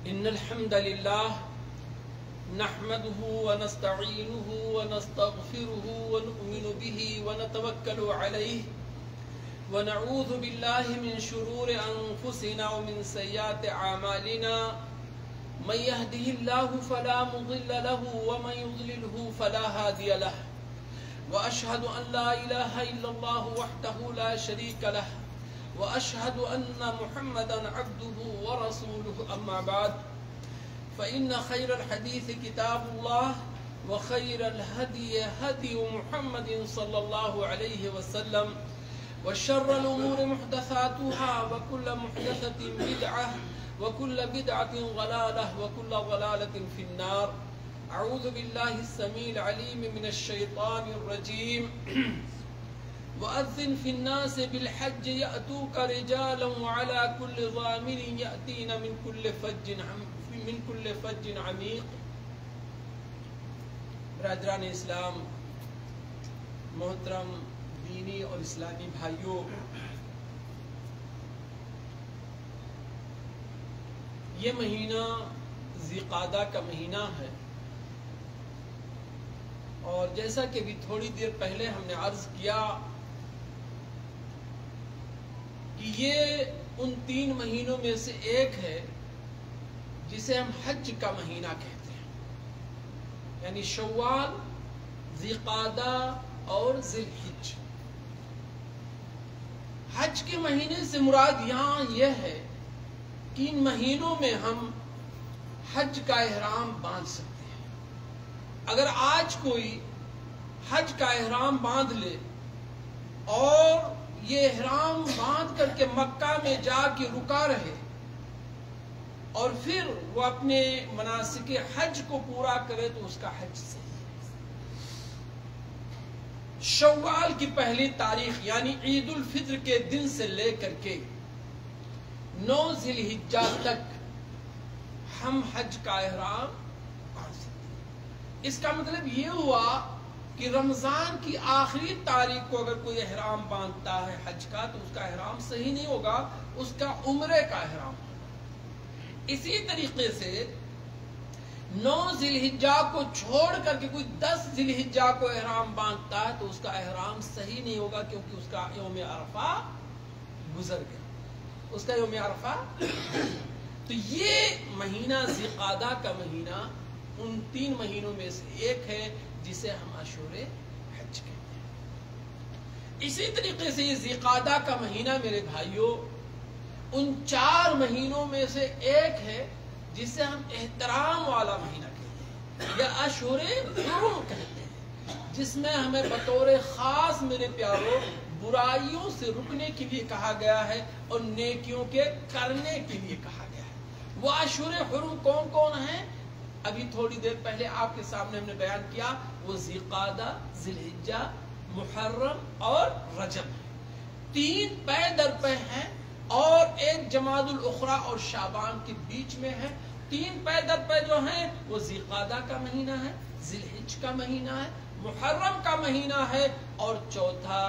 إن الحمد لله نحمده ونستعينه ونستغفره ونؤمن به ونتوكل عليه ونعوذ بالله من شرور أنفسنا ومن سيئات أعمالنا من يهده الله فلا مضل له ومن يضلله فلا هادي له وأشهد أن لا إله إلا الله وحده لا شريك له وأشهد أن محمدا عبده ورسوله أما بعد فإن خير الحديث كتاب الله وخير الهدي هدي محمد صلى الله عليه وسلم وشر الأمور محدثاتها وكل محدثة بدعة وكل بدعة ضلالة وكل ضلالة في النار. أعوذ بالله السميع العليم من الشيطان الرجيم. وأذن في الناس بالحج يأتوك رجالا وعلى كل ضامر يأتين من كل فج عميق. برادران اسلام، محترم دینی اور اسلامی بھائیوں، یہ مہینہ ذی قعدہ کا مہینہ ہے، اور جیسا کہ بھی تھوڑی دیر پہلے ہم نے عرض کیا کہ یہ ان 3 مہینوں میں سے ایک ہے جسے ہم حج کا مہینہ کہتے ہیں، یعنی شوال، ذی قعدہ اور ذی الحج. حج کے مہینے سے مراد یہاں یہ ہے کہ ان مہینوں میں ہم حج کا احرام باندھ سکتے ہیں. اگر آج کوئی حج کا احرام باندھ لے اور یہ احرام باندھ کر کے مکہ میں جا کے رکا رہے اور پھر وہ اپنے مناسک حج کو پورا کرے تو اس کا حج صحیح ہے. شوال کی پہلی تاریخ یعنی عید الفطر کے دن سے لے کر کے 9 ذی الحجہ تک ہم حج کا احرام باندھ سکتے ہیں. اس کا مطلب یہ ہوا کہ رمضان کی آخری تاریخ کو اگر کوئی احرام باندھتا ہے حج کا تو اس کا احرام صحیح نہیں ہوگا، اس کا عمرے کا احرام ہوگا. اسی طریقے سے 9 ذی الحجہ کو چھوڑ کر کے کوئی 10 ذی الحجہ کو احرام باندھتا ہے تو اس کا احرام صحیح نہیں ہوگا، کیونکہ اس کا یوم عرفہ گزر گیا، اس کا یوم عرفہ. تو یہ مہینہ ذی قعدہ کا مہینہ ان 3 مہینوں میں سے ایک ہے جسے ہم اشہر حج کہتے ہیں. اسی طریقے سے یہ ذی قعدہ کا مہینہ میرے بھائیوں ان 4 مہینوں میں سے ایک ہے جسے ہم احترام والا مہینہ کہتے ہیں یا اشہر حرم کہتے ہیں، جس میں ہمیں بطور خاص میرے پیاروں برائیوں سے رکنے کے لیے کہا گیا ہے اور نیکیوں کے کرنے کے لیے کہا گیا ہے. وہ اشہر حرم کون کون ہیں؟ ابھی تھوڑی دیر پہلے آپ کے سامنے ہم نے بیان کیا، وہ ذی قعدہ، ذی الحجہ، محرم اور رجب ہیں. 3 پے در پے ہیں اور ایک جمادی الاخری اور شعبان کے بیچ میں ہے. 3 پے در پے جو ہیں وہ ذی قعدہ کا مہینہ ہے، ذی الحج کا مہینہ ہے، محرم کا مہینہ ہے اور چوتھا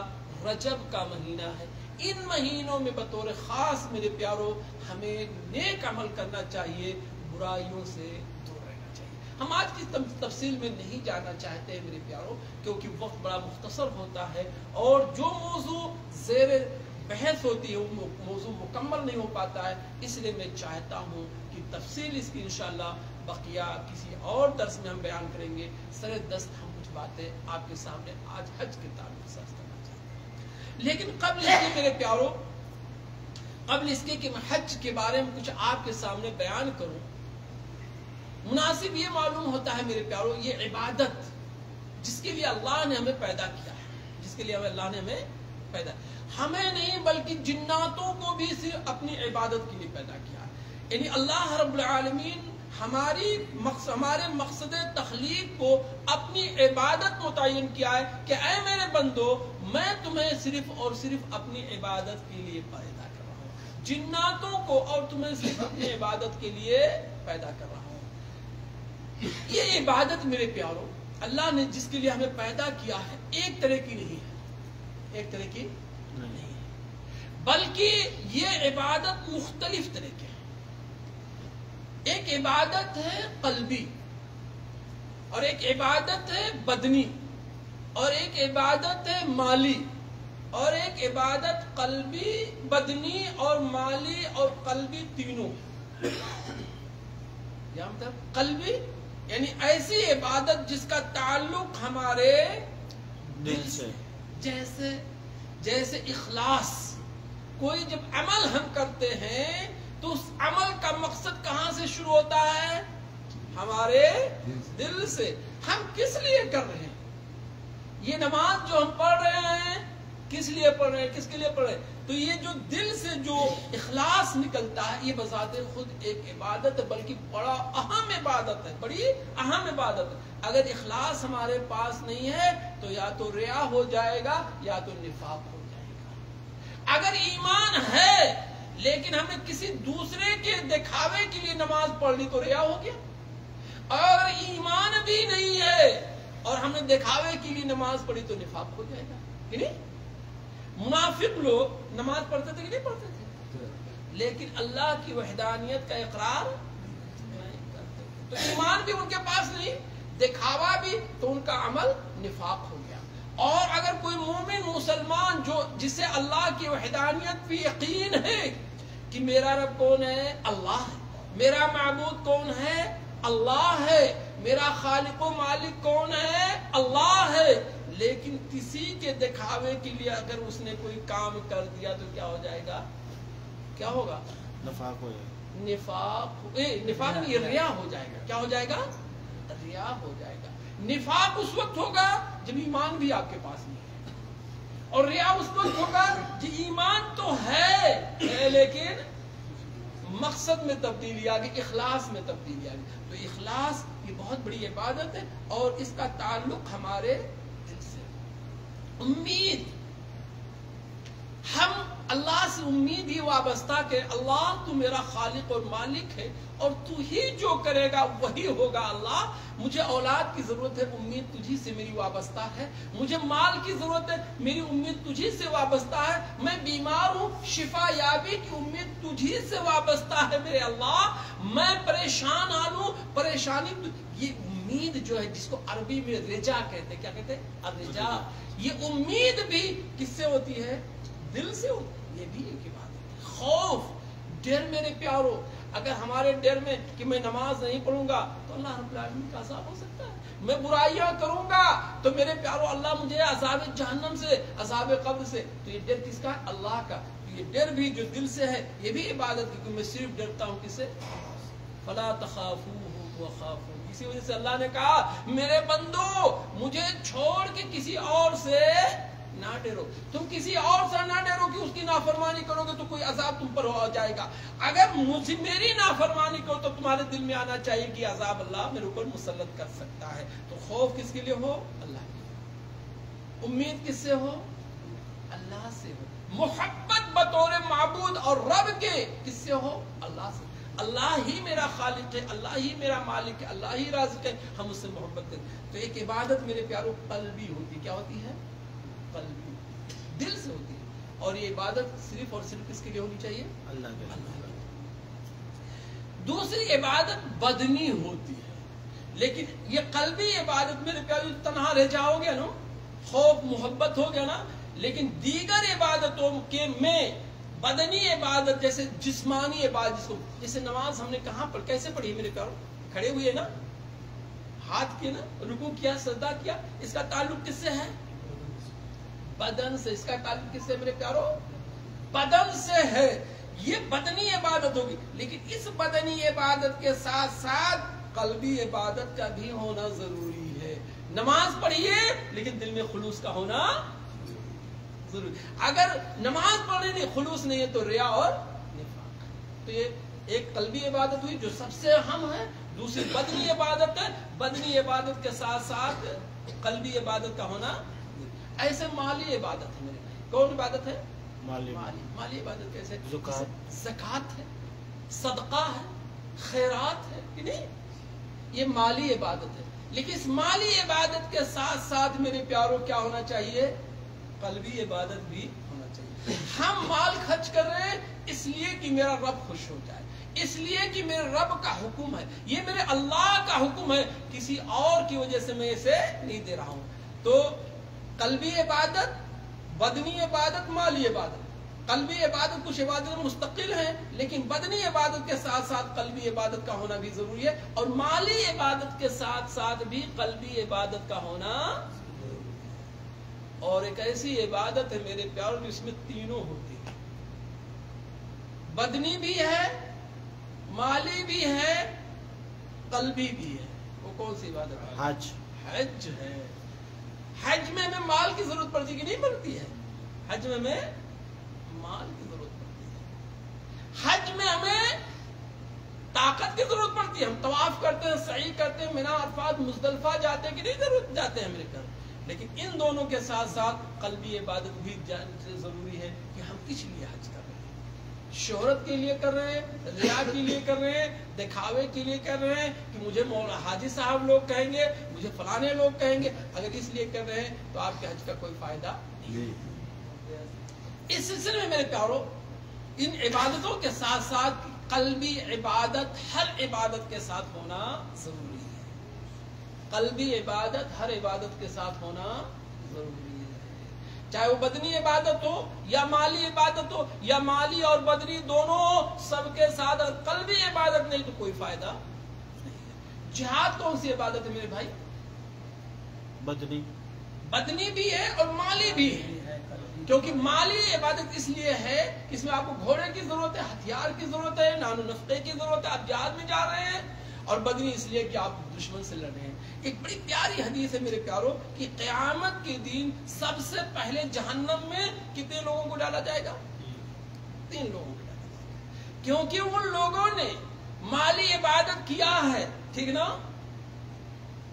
رجب کا مہینہ ہے. ان مہینوں میں بطور خاص میرے پیاروں ہمیں نیک عمل کرنا چاہیے، برائیوں سے دور رہنا چاہیے. ہم آج کی تفصیل میں نہیں جانا چاہتے ہیں میرے پیاروں، کیونکہ وقت بڑا مختصر ہوتا ہے اور جو موضوع زیر بحث ہوتی ہے وہ موضوع مکمل نہیں ہو پاتا ہے. اس لیے میں چاہتا ہوں کہ تفصیل اس کی انشاءاللہ بقیہ کسی اور درس میں ہم بیان کریں گے. سر دست ہم کچھ باتیں آپ کے سامنے آج حج کے تعلق سے کرنا چاہتے ہیں. لیکن قبل اس کے میرے پیاروں، قبل اس کے کہ میں حج کے بارے میں کچھ آپ کے سامنے بیان کروں، مناسب یہ معلوم ہوتا ہے میرے پیاروں یہ عبادت جس کے لیے اللہ نے ہمیں پیدا کیا ہے، جس کے لیے اللہ نے ہمیں پیدا ہمیں نہیں بلکہ جناتوں کو بھی صرف اپنی عبادت کے لیے پیدا کیا ہے. یعنی اللہ رب العالمین ہمارے مقصد تخلیق کو اپنی عبادت متعین کیا ہے کہ اے میرے بندو میں تمہیں صرف اور صرف اپنی عبادت کے لیے پیدا کر رہا ہوں، جناتوں کو اور تمہیں صرف اپنی عبادت کے لیے پیدا کر رہا ہوں. یہ عبادت میرے پیاروں اللہ نے جس کے لیے ہمیں پیدا کیا ہے ایک طرح کی نہیں ہے، ایک طرح کی نہیں ہے، بلکہ یہ عبادت مختلف طرح کے ہیں. ایک عبادت ہے قلبی اور ایک عبادت ہے بدنی اور ایک عبادت ہے مالی اور ایک عبادت قلبی بدنی اور مالی اور قلبی تینوں. یا مطلب قلبی یعنی ایسی عبادت جس کا تعلق ہمارے دل سے، جیسے اخلاص. کوئی جب عمل ہم کرتے ہیں تو اس عمل کا مقصد کہاں سے شروع ہوتا ہے؟ ہمارے دل سے. ہم کس لیے کر رہے ہیں؟ یہ نماز جو ہم پڑھ رہے ہیں کس لیے پڑھ رہے ہیں؟ کس کے لیے پڑھ رہے ہیں؟ تو یہ جو دل سے جو اخلاص نکلتا ہے یہ بذات خود ایک عبادت ہے، بلکہ بڑا اہم عبادت ہے، بڑی اہم عبادت ہے. اگر اخلاص ہمارے پاس نہیں ہے تو یا تو ریا ہو جائے گا یا تو نفاق ہو جائے گا. اگر ایمان ہے لیکن ہم نے کسی دوسرے کے دکھاوے کے لیے نماز پڑھ لی تو ریا ہو گیا. اور اگر ایمان بھی نہیں ہے اور ہم نے دکھاوے کے لیے نماز پڑھی تو نفاق ہو جائے گا کہ نہیں؟ منافق لوگ نماز پڑھتے تھے کہ نہیں پڑھتے تھے لیکن اللہ کی وحدانیت کا اقرار نہیں کرتے تھے. تو ایمان بھی ان کے پاس نہیں، دکھاوا بھی، تو ان کا عمل نفاق ہو گیا. اور اگر کوئی مومن مسلمان جسے اللہ کی وحدانیت پہ یقین ہے کہ میرا رب کون ہے؟ اللہ ہے. میرا معبود کون ہے؟ اللہ ہے. میرا خالق و مالک کون ہے؟ اللہ ہے. لیکن کسی کے دکھاوے کے لیے اگر اس نے کوئی کام کر دیا تو کیا ہو جائے گا؟ کیا ہوگا؟ نفاق ہو جائے گا. نفاق نہیں، ریا ہو جائے گا. کیا ہو جائے گا؟ ریا ہو جائے گا. نفاق اس وقت ہوگا جب ایمان بھی آپ کے پاس نہیں ہے، اور ریا اس وقت ہوگا جب ایمان تو ہے لیکن مقصد میں تبدیلی آ گئی، اخلاص میں تبدیلی آ گئی. تو اخلاص یہ بہت بڑی عبادت ہے اور اس کا تعلق ہمارے دل سے. امید، ہم اللہ سے امید ہی وابستہ کہ اللہ تو میرا خالق اور مالک ہے اور تو ہی جو کرے گا وہی ہوگا. اللہ مجھے اولاد کی ضرورت ہے، امید تجھی سے میری وابستہ ہے. مجھے مال کی ضرورت ہے، میری امید تجھی سے وابستہ ہے. میں بیمار ہوں، شفا یابی کی امید تجھی سے وابستہ ہے میرے اللہ. میں پریشان ہوں، پریشانی یہ امید جو ہے جس کو عربی میں رجا کہتے ہیں. کیا کہتے ہیں؟ الرجا. یہ امید بھی کس سے ہوتی ہے؟ دل سے ہوتی ہے. یہ بھی ایک بات ہے. خوف، ڈر میرے پیارو، اگر ہمارے ڈر میں کہ میں نماز نہیں پڑھوں گا تو اللہ رب العالمین کا عذاب ہو سکتا ہے. میں برائیاں کروں گا تو میرے پیارو اللہ مجھے عذاب جہنم سے، عذاب قبر سے. تو یہ ڈر کس کا ہے؟ اللہ کا. تو یہ ڈر بھی جو دل سے ہے یہ بھی عبادت کی، میں صرف ڈرتا ہوں کس سے؟ فلا تخافوهم وخافون. اسی وجہ سے اللہ نے کہا میرے بندو مجھے چھوڑ کے کسی اور سے نہ ڈرو. تم کسی اور سے نہ ڈرو کہ اس کی نافرمانی کرو گے تو کوئی عذاب تم پر ہو جائے گا. اگر مجھے میری نافرمانی کرو تو تمہارے دل میں آنا چاہیے کہ عذاب اللہ میرے اوپر مسلط کر سکتا ہے. تو خوف کس کے لیے ہو؟ اللہ کے لیے. امید کس سے ہو؟ اللہ سے ہو. محبت بطور معبود اور رب کے کس سے ہو؟ اللہ سے. اللہ ہی میرا خالق ہے، اللہ ہی میرا مالک ہے، اللہ ہی رازق ہے، ہم اس سے محبت کریں. تو ایک عبادت میرے پیاروں قلبی ہوتی. کیا ہوتی ہے؟ قلبی، دل سے ہوتی ہے. اور یہ عبادت صرف اور صرف کس کے لیے ہونی چاہیے؟ اللہ کے لیے. دوسری عبادت بدنی ہوتی ہے. لیکن یہ قلبی عبادت میرے پیاروں تنہا رہ جاؤ گے نا، خوف محبت ہو گیا نا. لیکن دیگر عبادتوں کے میں بدنی عبادت جیسے جسمانی عبادت، جس کو جیسے نماز ہم نے کہاں پر کیسے پڑھی میرے پیاروں؟ کھڑے ہوئے نا، ہاتھ کیے نا، رکوع کیا، سجدہ کیا. اس کا تعلق کس سے ہے؟ بدن سے. اس کا تعلق کس سے میرے پیاروں؟ بدن سے ہے. یہ بدنی عبادت ہوگی. لیکن اس بدنی عبادت کے ساتھ ساتھ قلبی عبادت کا بھی ہونا ضروری ہے. نماز پڑھیے لیکن دل میں خلوص کا ہونا ضروری. اگر نماز پڑھنے میں خلوص نہیں ہے تو ریا اور نفاق. تو یہ ایک قلبی عبادت ہوئی جو سب سے اہم ہے. دوسری بدنی عبادت ہے. بدنی عبادت کے ساتھ ساتھ قلبی عبادت کا ہونا. ایسے مالی عبادت ہے میرے. کون عبادت ہے؟ مالی عبادت. کیسے؟ زکات ہے، صدقہ ہے، خیرات ہے کہ نہیں؟ یہ مالی عبادت ہے. لیکن اس مالی عبادت کے ساتھ ساتھ میرے پیاروں کیا ہونا چاہیے؟ قلبی عبادت بھی ہونا چاہیے. ہم مال خرچ کر رہے ہیں اس لیے کہ میرا رب خوش ہو جائے، اس لیے کہ میرے رب کا حکم ہے، یہ میرے اللہ کا حکم ہے، کسی اور کی وجہ سے میں اسے نہیں دے رہا ہوں۔ تو قلبی عبادت، بدنی عبادت، مالی عبادت۔ قلبی عبادت کچھ عبادت مستقل ہیں، لیکن بدنی عبادت کے ساتھ ساتھ قلبی عبادت کا ہونا بھی ضروری ہے، اور مالی عبادت کے ساتھ ساتھ بھی قلبی عبادت کا ہونا ضروری ہے۔ اور ایک ایسی عبادت ہے میرے پیاروں جس میں تینوں ہوتی ہیں، بدنی بھی ہے، مالی بھی ہے، قلبی بھی ہے۔ وہ کون سی عبادت ہے؟ حج۔ حج ہے۔ حج میں ہمیں مال کی ضرورت پڑتی کہ نہیں پڑتی ہے؟ حج میں ہمیں مال کی ضرورت پڑتی ہے، حج میں ہمیں طاقت کی ضرورت پڑتی ہے، ہم طواف کرتے ہیں، سعی کرتے ہیں، مینا، عرفات، مزدلفہ جاتے ہیں کہ نہیں ضرورت جاتے ہیں میرے گھر، لیکن ان دونوں کے ساتھ ساتھ قلبی عبادت بھی ضروری ہے کہ ہم کس لیے حج کر رہے ہیں؟ شہرت کے لیے کر رہے ہیں، ریا کے لیے کر رہے ہیں، دکھاوے کے لیے کر رہے ہیں کہ مجھے مولا حاجی صاحب لوگ کہیں گے، مجھے فلانے لوگ کہیں گے؟ اگر اس لیے کر رہے ہیں تو آپ کے حج کا کوئی فائدہ نہیں۔ اس سلسلے میں میرے پیاروں، ان عبادتوں کے ساتھ ساتھ قلبی عبادت ہر عبادت کے ساتھ ہونا ضروری ہے۔ قلبی عبادت ہر عبادت کے ساتھ ہونا ضروری ہے، چاہے وہ بدنی عبادت ہو یا مالی عبادت ہو، یا مالی اور بدنی دونوں سب کے ساتھ۔ اگر قلبی عبادت نہیں تو کوئی فائدہ نہیں ہے۔ جہاد کون سی عبادت ہے میرے بھائی؟ بدنی۔ بدنی بھی ہے اور مالی بھی ہے، کیونکہ مالی عبادت اس لیے ہے کہ اس میں آپ کو گھوڑے کی ضرورت ہے، ہتھیار کی ضرورت ہے، نان و نفقے کی ضرورت ہے، آپ جہاد میں جا رہے ہیں۔ اور بدنی اس لیے کہ آپ دشمن سے لڑ رہے ہیں۔ ایک بڑی پیاری حدیث ہے میرے پیاروں کہ قیامت کے دن سب سے پہلے جہنم میں کتنے لوگوں کو ڈالا جائے گا؟ 3 لوگوں کو ڈالا جائے گا، کیونکہ ان لوگوں نے مالی عبادت کیا ہے، ٹھیک نا،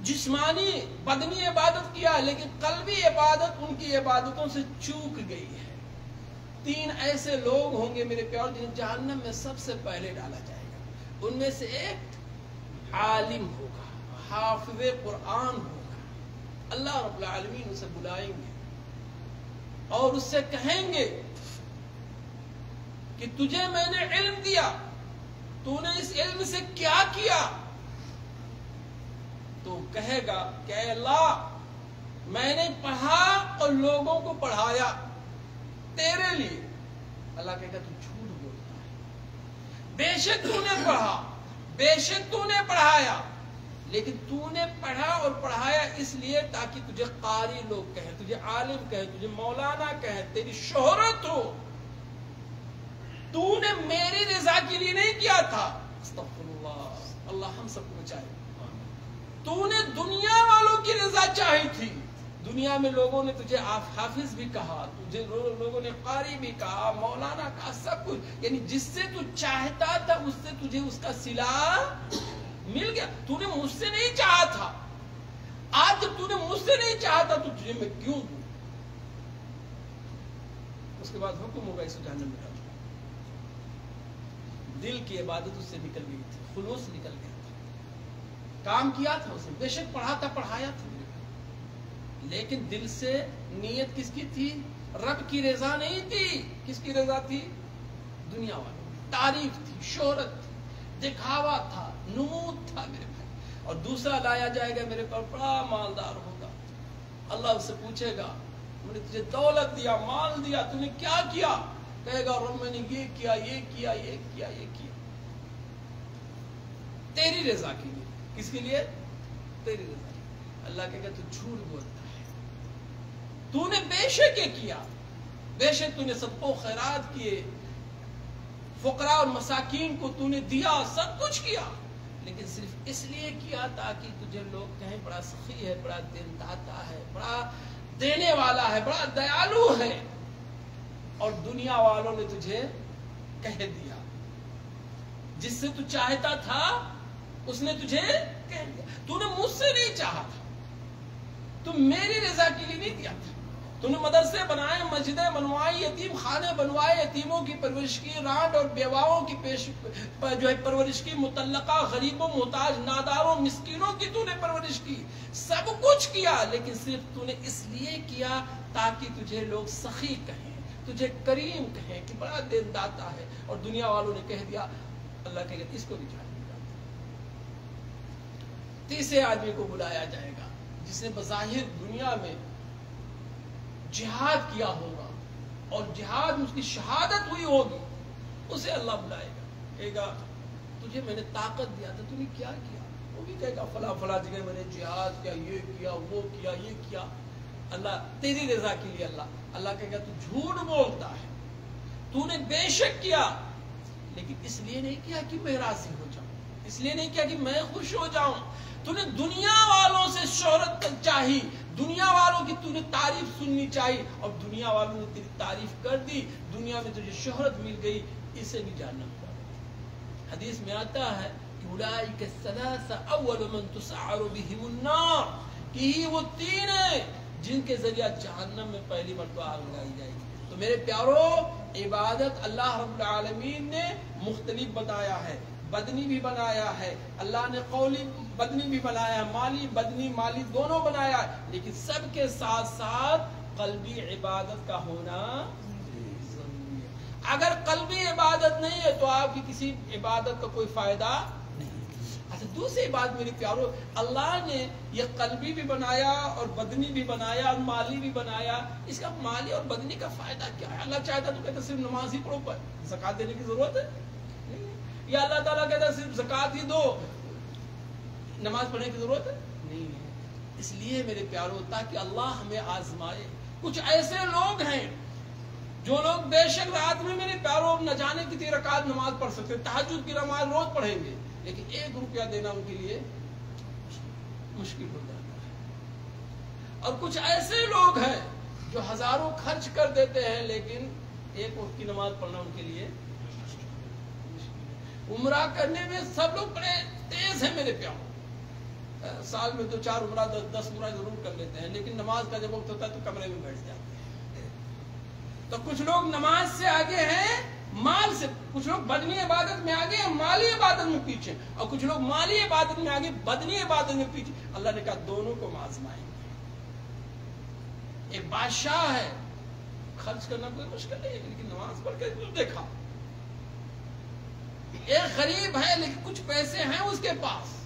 جسمانی بدنی عبادت کیا ہے، لیکن قلبی عبادت ان کی عبادتوں سے چوک گئی ہے۔ 3 ایسے لوگ ہوں گے میرے پیار جنہیں جہنم میں سب سے پہلے ڈالا جائے گا۔ ان میں سے ایک عالم ہوگا، حافظ قرآن ہوگا، اللہ رب العالمین اسے بلائیں گے اور اس سے کہیں گے کہ تجھے میں نے علم دیا، تو نے اس علم سے کیا کیا؟ تو کہے گا کہ اے اللہ، میں نے پڑھا اور لوگوں کو پڑھایا تیرے لیے۔ اللہ کہے گا تو جھوٹ بولتا ہے، بے شک تو نے پڑھا، بے شک تو نے پڑھایا، لیکن تو نے پڑھا اور پڑھایا اس لیے تاکہ تجھے قاری لوگ کہیں، تجھے عالم کہیں، تجھے مولانا کہیں، تیری شہرت ہو۔ تو نے میری رضا کے لیے نہیں کیا تھا۔ استغفر اللہ، اللہ ہم سب کو بچائے۔ تو نے دنیا والوں کی رضا چاہی تھی، دنیا میں لوگوں نے تجھے حافظ بھی کہا، تجھے لوگوں نے قاری بھی کہا، مولانا کہا، سب کچھ، یعنی جس سے تو چاہتا تھا اس سے تجھے اس کا صلہ مل گیا۔ تو نے مجھ سے نہیں چاہا تھا، آج جب تو نے مجھ سے نہیں چاہا تھا تو تجھے میں کیوں دوں؟ اس کے بعد حکم ہوگا اسے جہنم میں ڈالو۔ دل کی عبادت اس سے نکل گئی تھی، خلوص نکل گیا تھا، کام کیا تھا اس نے، بے شک پڑھا تھا، پڑھایا تھا، لیکن دل سے نیت کس کی تھی؟ رب کی رضا نہیں تھی۔ کس کی رضا تھی؟ دنیا والوں کی تعریف تھی، شہرت تھی، دکھاوا تھا، نمود تھا میرے بھائی۔ اور دوسرا لایا جائے گا میرے پر، بڑا مالدار ہوگا، اللہ اس سے پوچھے گا میں نے تجھے دولت دیا، مال دیا، تو نے کیا کیا؟ کہے گا رب میں نے یہ کیا، یہ کیا، یہ کیا، یہ کیا، تیری رضا کے لیے۔ کس کے لیے؟ تیری رضا کے لیے۔ اللہ کہے گا تو جھوٹ بولتا ہے، تو نے بے شک یہ کیا، بے شک تو نے صدقہ و خیرات کیے، فقراء اور مساکین کو تو نے دیا، سب کچھ کیا، لیکن صرف اس لیے کیا تاکہ تجھے لوگ کہیں بڑا سخی ہے، بڑا دین داتا ہے، بڑا دینے والا ہے، بڑا دیالو ہے۔ اور دنیا والوں نے تجھے کہہ دیا، جس سے تو چاہتا تھا اس نے تجھے کہہ دیا۔ تو نے مجھ سے نہیں چاہا تھا، تو میری رضا کے لیے نہیں دیا تھا۔ تو نے مدرسے بنائے، مسجدیں بنوائی، یتیم خانے بنوائے، یتیموں کی پرورش کی، رانڈ اور بیواؤں کی جو ہے پرورش کی، مطلقہ غریبوں، محتاج، ناداروں، مسکینوں کی تو نے پرورش کی، سب کچھ کیا، لیکن صرف تو نے اس لیے کیا تاکہ تجھے لوگ سخی کہیں، تجھے کریم کہیں کہ بڑا دین داتا ہے، اور دنیا والوں نے کہہ دیا، اللہ کہے گا اس کو بھی جہنم میں ڈال۔ تیسرے آدمی کو بلایا جائے گا جس نے بظاہر دنیا میں جہاد کیا ہوگا اور جہاد میں اس کی شہادت ہوئی ہوگی، اسے اللہ بلائے گا، کہے گا تجھے میں نے طاقت دیا تھا، تو نے کیا کیا؟ وہ بھی کہے گا فلاں فلاں جگہ میں نے جہاد کیا، یہ کیا، وہ کیا، یہ کیا۔ اللہ تیری رضا کے لیے اللہ کہے گا تو جھوٹ بولتا ہے، تو نے بے شک کیا لیکن اس لیے نہیں کیا کہ میں راضی ہو جاؤں، اس لیے نہیں کیا کہ میں خوش ہو جاؤں، تو نے دنیا والوں سے شہرت چاہی، دنیا والوں کی تو نے تعریف سننی چاہیے، اور دنیا والوں نے تیری تعریف کر دی، دنیا میں تجھے شہرت مل گئی، اسے بھی جہنم پڑا۔ حدیث میں آتا ہے کہ اولئک الثلاث اول من تسعر بهم النار، کہ ہی وہ تین ہیں جن کے ذریعہ جہنم میں پہلی مرتبہ آگ لگائی جائے گی۔ تو میرے پیارو، عبادت اللہ رب العالمین نے مختلف بتایا ہے، بدنی بھی بنایا ہے، اللہ نے قولی بدنی بھی بنایا ہے، مالی بدنی مالی دونوں بنایا ہے، لیکن سب کے ساتھ ساتھ قلبی عبادت کا ہونا ضروری ہے۔ اگر قلبی عبادت نہیں ہے تو آپ کی کسی عبادت کا کوئی فائدہ نہیں۔ اچھا، دوسری بات میری پیارو، اللہ نے یہ قلبی بھی بنایا اور بدنی بھی بنایا اور مالی بھی بنایا، اس کا مالی اور بدنی کا فائدہ کیا ہے؟ اللہ چاہتا تو کہتا صرف نماز ہی پڑھو، پر زکات دینے کی ضرورت ہے، یا اللہ تعالیٰ کہتا صرف زکات ہی دو، نماز پڑھنے کی ضرورت ہے نہیں ہے۔ اس لیے میرے پیارو، تاکہ اللہ ہمیں آزمائے۔ کچھ ایسے لوگ ہیں جو لوگ بے شک رات میں میرے پیارو نہ جانے کتنی رکعت نماز پڑھ سکتے، تہجد کی نماز روز پڑھیں گے، لیکن 1 روپیہ دینا ان کے لیے مشکل ہو جاتا ہے۔ اور کچھ ایسے لوگ ہیں جو ہزاروں خرچ کر دیتے ہیں، لیکن 1 وقت کی نماز پڑھنا ان کے لیے عمرہ کرنے میں سب لوگ بڑے تیز ہیں میرے پیارو، سال میں 2-4 عمرہ 10 عمرہ ضرور کر لیتے ہیں، لیکن نماز کا جب وقت ہوتا ہے تو کمرے میں بیٹھ جاتے ہیں۔ تو کچھ لوگ نماز سے آگے ہیں مال سے، کچھ لوگ بدنی عبادت میں آگے ہیں مالی عبادت میں پیچھے، اور کچھ لوگ مالی عبادت میں آگے بدنی عبادت میں پیچھے۔ اللہ نے کہا دونوں کو آزمائیں گے۔ ایک بادشاہ ہے، خرچ کرنا کوئی مشکل نہیں ہے، لیکن نماز پڑھ کے دیکھا۔ ایک غریب ہے لیکن کچھ پیسے ہیں اس کے پاس،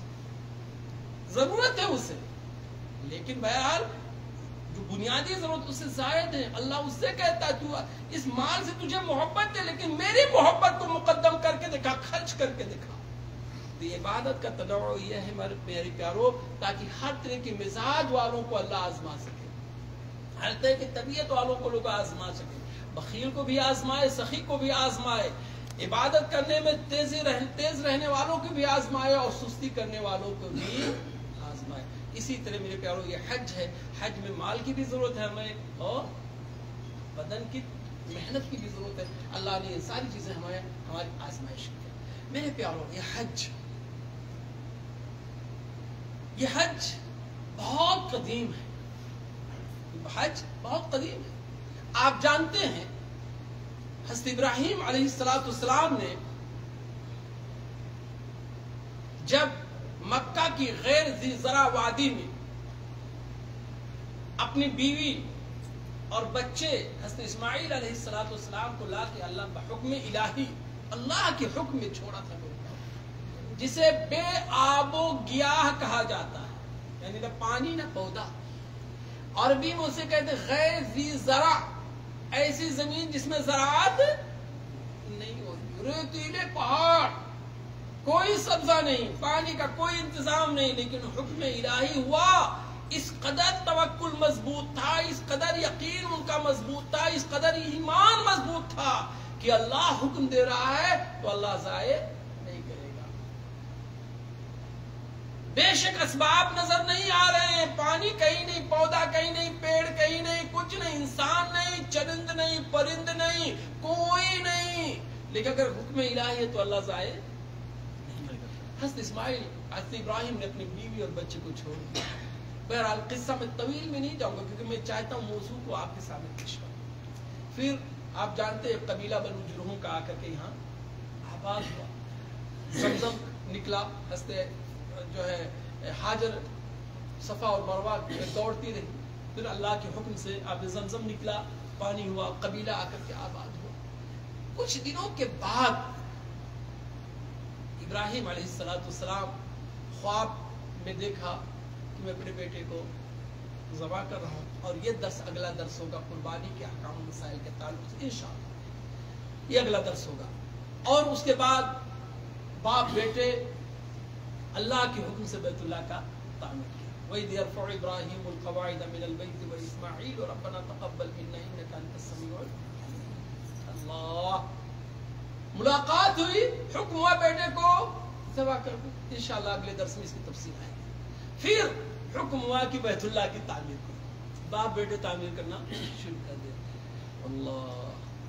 ضرورت ہے اسے، لیکن بہرحال جو بنیادی ضرورت اس سے زائد ہے، اللہ اس سے کہتا ہے تو اس مال سے تجھے محبت ہے، لیکن میری محبت کو مقدم کر کے دکھا، خرچ کر کے دکھا۔ تو یہ عبادت کا تنوع یہ ہے میرے پیارو، تاکہ ہر طرح کے مزاج والوں کو اللہ آزما سکے، ہر طرح کی طبیعت والوں کو لوگ آزما سکے، بخیل کو بھی آزمائے، سخی کو بھی آزمائے، عبادت کرنے میں تیز رہنے والوں کو بھی آزمائے اور سستی کرنے والوں کو بھی آزمائے۔ اسی طرح میرے پیارو یہ حج ہے، حج میں مال کی بھی ضرورت ہے ہمیں، اور بدن کی محنت کی بھی ضرورت ہے۔ اللہ نے یہ ساری چیزیں ہماری آزمائش کی ہے۔ میرے پیارو، یہ حج بہت قدیم ہے، حج بہت قدیم ہے۔ آپ جانتے ہیں حضرت ابراہیم علیہ السلام نے جب مکہ کی غیر ذی زرع وادی میں اپنی بیوی اور بچے حضرت اسماعیل علیہ السلام کو لا کے اللہ بحکم الہی، اللہ کے حکم میں چھوڑا تھا، جسے بے آب و گیاہ کہا جاتا ہے، یعنی نہ پانی نہ پودا۔ عربی میں اسے کہتے غیر ذی زرع، ایسی زمین جس میں زراعت نہیں ہوتی، ریتیلے پہاڑ، کوئی سبزہ نہیں، پانی کا کوئی انتظام نہیں، لیکن حکم الہی ہوا۔ اس قدر توکل مضبوط تھا، اس قدر یقین ان کا مضبوط تھا، اس قدر ایمان مضبوط تھا کہ اللہ حکم دے رہا ہے تو اللہ ضائع نہیں کرے گا۔ بے شک اسباب نظر نہیں آ رہے ہیں، پانی کہیں نہیں، پودا کہیں نہیں، پیڑ کہیں نہیں، کچھ نہیں، انسان نہیں، چرند نہیں، پرند نہیں، کوئی نہیں، لیکن اگر حکم الہی ہے تو اللہ ضائع نہیں کرے گا۔ حضرت ابراہیم نے اپنی بیوی اور بچے کو چھوڑ دیا۔ بہرحال قصہ میں طویل میں نہیں جاؤں گا کیونکہ میں چاہتا ہوں موضوع کو آپ کے سامنے پیش کروں۔ پھر آپ جانتے ہیں قبیلہ بنو جرہم کا آ کر کے یہاں آباد ہوا، زمزم نکلا، حضرت جو ہے حاجر صفا اور مروہ دوڑتی رہی، پھر اللہ کے حکم سے آب زمزم نکلا پانی ہوا, قبیلہ آ کر کے آباد ہوا. کچھ دنوں کے بعد ابراہیم علیہ السلام خواب میں دیکھا کہ میں اپنے بیٹے کو ذبح کر رہا ہوں, اور یہ درس اگلا درس ہوگا قربانی کے احکام و مسائل کے تعلق سے انشاءاللہ, یہ اگلا درس ہوگا. اور اس کے بعد باپ بیٹے اللہ کے حکم سے بیت اللہ کا تعمیر کیا. وَإِذْ يَرْفَعُ إِبْرَاهِيمُ الْقَوَاعِدَ مِنَ الْبَيْتِ وَإِسْمَاعِيلُ رَبَّنَا تَقَبَّلْ مِنَّا إِنَّكَ أَنْتَ السَّمِيعُ الْعَلِيمُ. اللہ, ملاقات ہوئی, حکم ہوا بیٹے کو ذبح کر دو. انشاءاللہ اگلے درس میں اس کی تفصیل آئے گی. پھر حکم ہوا کہ بیت اللہ کی تعمیر کرو. باپ بیٹے تعمیر کرنا شروع کر دیا. اللہ,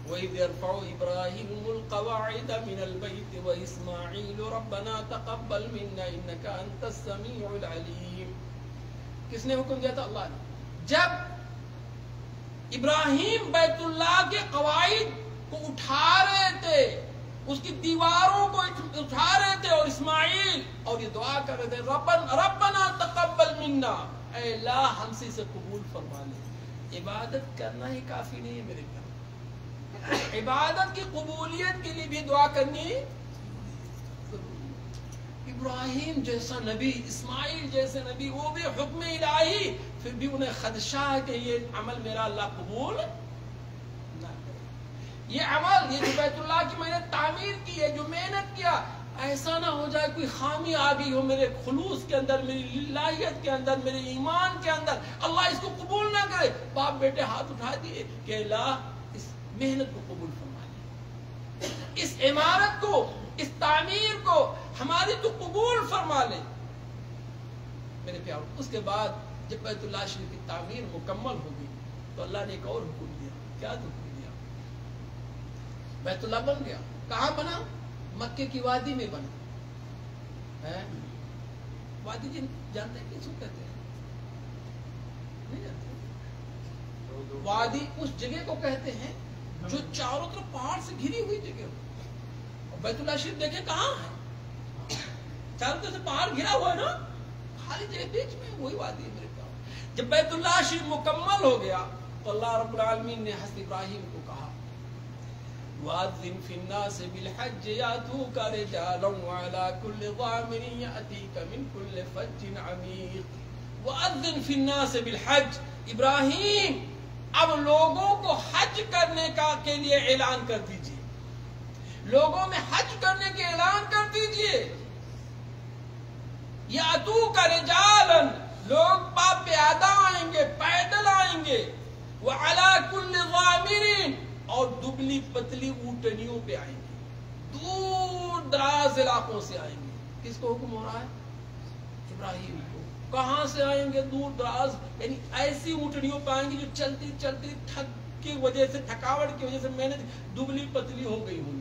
وَإِذْ يَرْفَعُ إِبْرَاهِيمُ الْقَوَاعِدَ مِنَ الْبَيْتِ وَإِسْمَاعِيلُ رَبَّنَا تَقَبَّلْ مِنَّا إِنَّكَ أَنْتَ السَّمِيعُ الْعَلِيمُ. کس نے حکم دیا تھا؟ اللہ نے. جب ابراہیم بیت اللہ کے قواعد کو اٹھا رہے تھے, اس کی دیواروں کو اٹھا رہے تھے, اور اسماعیل اور یہ دعا کر رہے تھے ربنا تقبل منا, اے اللہ ہم سے اسے قبول فرما لے. عبادت کرنا ہی کافی نہیں ہے میرے پیارے, عبادت کی قبولیت کے لیے بھی دعا کرنی. ابراہیم جیسا نبی, اسماعیل جیسے نبی, وہ بھی حکم الہی, پھر بھی انہیں خدشہ ہے کہ یہ عمل میرا اللہ قبول نہ کرے. یہ عمل, یہ جو بیت اللہ کی میں نے تعمیر کی ہے, جو محنت کیا, ایسا نہ ہو جائے کوئی خامی آ گئی ہو میرے خلوص کے اندر, میری للہیت کے اندر, میرے ایمان کے اندر, اللہ اس کو قبول نہ کرے. باپ بیٹے ہاتھ اٹھا دیے کہ اللہ اس محنت کو قبول فرما لے, اس عمارت کو, اس تعمیر کو ہماری تو قبول فرما لے میرے پیارو. اس کے بعد جب بیت اللہ شریف کی تعمیر مکمل ہو گئی تو اللہ نے ایک اور حکم دیا. کیا حکم دیا؟ بیت اللہ بن گیا. کہاں بنا؟ مکے کی وادی میں بنا. وادی جانتے ہیں کس کو کہتے ہیں؟ نہیں جانتے. وادی اس جگہ کو کہتے ہیں جو چاروں طرف پہاڑ سے گھری ہوئی جگہ ہو. اور بیت اللہ شریف دیکھیں کہاں ہے, چاروں طرف سے پہاڑ گھرا ہوا ہے نا, خالی جگہ بیچ میں, وہی وادی ہے میرے پیارو. جب بیت اللہ شریف مکمل ہو گیا تو اللہ رب العالمین نے حضرت ابراہیم کو کہا وَأَذِّنْ فِي النَّاسِ بِالْحَجِّ يَأْتُوكَ رِجَالًا وَعَلَى كُلِّ ضَامِرٍ يَأْتِيكَ مِنْ كُلِّ فَجٍّ عَمِيقٍ. وَأَذِّنْ فِي النَّاسِ بِالْحَجِّ, ابراہیم اب لوگوں کو حج کرنے کے لیے اعلان کر دیجئے, لوگوں میں حج کرنے کے اعلان کر دیجئے. یاتوک رجالا, لوگ پیادہ آئیں گے, پیدل آئیں گے, وعلی کل ضامر, اور دبلی پتلی اونٹنیوں پہ آئیں گے, دور دراز علاقوں سے آئیں گے. کس کو حکم ہو رہا ہے؟ ابراہیم کو. کہاں سے آئیں گے؟ دور دراز, یعنی ایسی اونٹنیوں پہ آئیں گے جو چلتی چلتی تھک کی وجہ سے, تھکاوٹ کی وجہ سے محنت دبلی پتلی ہو گئی ہوں.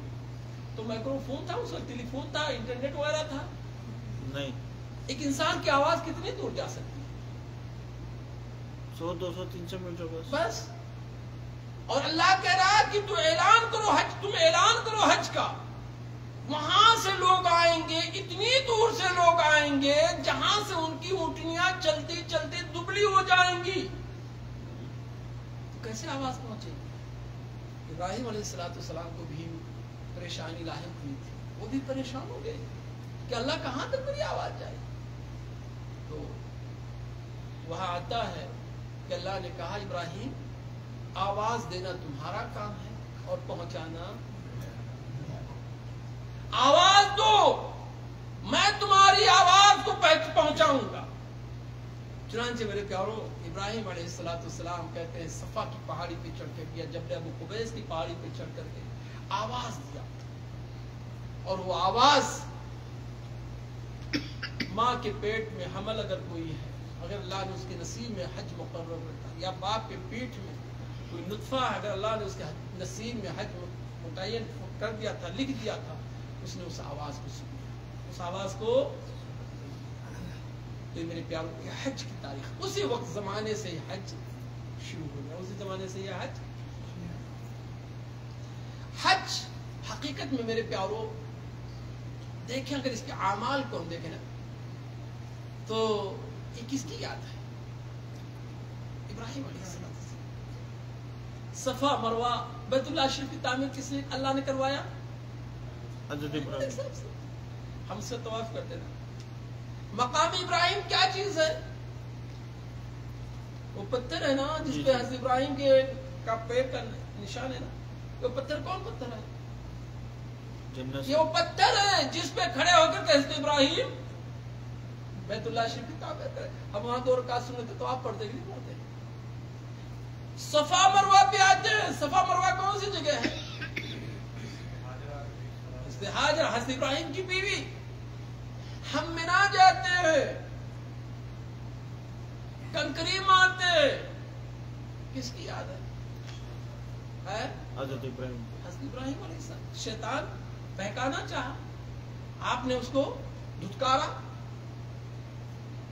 تو مائکرو فون تھا اس وقت, ٹیلی فون تھا, انٹرنیٹ وغیرہ تھا نہیں. ایک انسان کی آواز کتنی دور جا سکتی ہے؟ 100 200 300 میٹر بس. اور اللہ کہہ رہا ہے کہ تو اعلان کرو حج, تم اعلان کرو حج کا. وہاں سے لوگ آئیں گے, اتنی دور سے لوگ آئیں گے جہاں سے ان کی اونٹنیاں چلتی چلتی دبلی ہو جائیں گی. تو کیسے آواز پہنچے گی؟ ابراہیم علیہ السلام کو بھی پریشانی لاحق ہوئی تھی, وہ بھی پریشان ہو گئے کہ اللہ کہاں تک میری آواز جائے. تو وہاں آتا ہے کہ اللہ نے کہا ابراہیم آواز دینا تمہارا کام ہے اور پہنچانا. آواز دو, میں تمہاری آواز کو پہنچاؤں گا. چنانچہ میرے پیارو ابراہیم علیہ السلام کہتے ہیں صفا کی پہاڑی پہ چڑھ کر کے, جبل ابو قبیس کی پہاڑی پہ چڑھ کر کے آواز دیا, اور وہ آواز ماں کے پیٹ میں حمل اگر کوئی ہے, اگر اللہ نے اس کے نصیب میں حج مقرر رکھا, یا باپ کے پیٹ میں کوئی نطفہ اگر اللہ نے اس کے نصیب میں حج متعین کر دیا تھا, لکھ دیا تھا, اس نے اس آواز کو سن لیا, اس آواز کو. تو میرے پیاروں کی حج کی تاریخ اسی وقت زمانے سے یہ حج شروع ہو گیا, اسی زمانے سے یہ حج حقیقت میں میرے پیاروں دیکھیں, اگر اس کے اعمال کو ہم دیکھیں نا تو یہ کس کی یاد ہے؟ ابراہیم علیہ السلام. صفا مروہ بیت اللہ شریف کی تعمیر کس نے اللہ نے کروایا؟ حضرت ابراہیم. ہم سے طواف کرتے نا. مقام ابراہیم کیا چیز ہے؟ وہ پتھر ہے نا جس پہ حضرت ابراہیم کے کا پیر کا نشان ہے نا. وہ پتھر کون پتھر ہے؟ جنت یہ وہ پتھر ہے جس پہ کھڑے ہو کر حضرت ابراہیم بیت اللہ شریف کی تعمیر کرے. اب وہاں 2 رکعت سنت تو آپ پڑھتے نہیں پڑھتے. صفا مروہ پہ آتے ہیں. صفا مروہ کون سی جگہ ہے؟ حاجر حضرت ابراہیم کی بیوی. ہم منا جاتے ہیں, کنکری مارتے ہیں, کس کی یاد ہے؟ حضرت ابراہیم. حضرت ابراہیم علیہ السلام. شیطان بہکانا چاہا, آپ نے اس کو دھتکارا.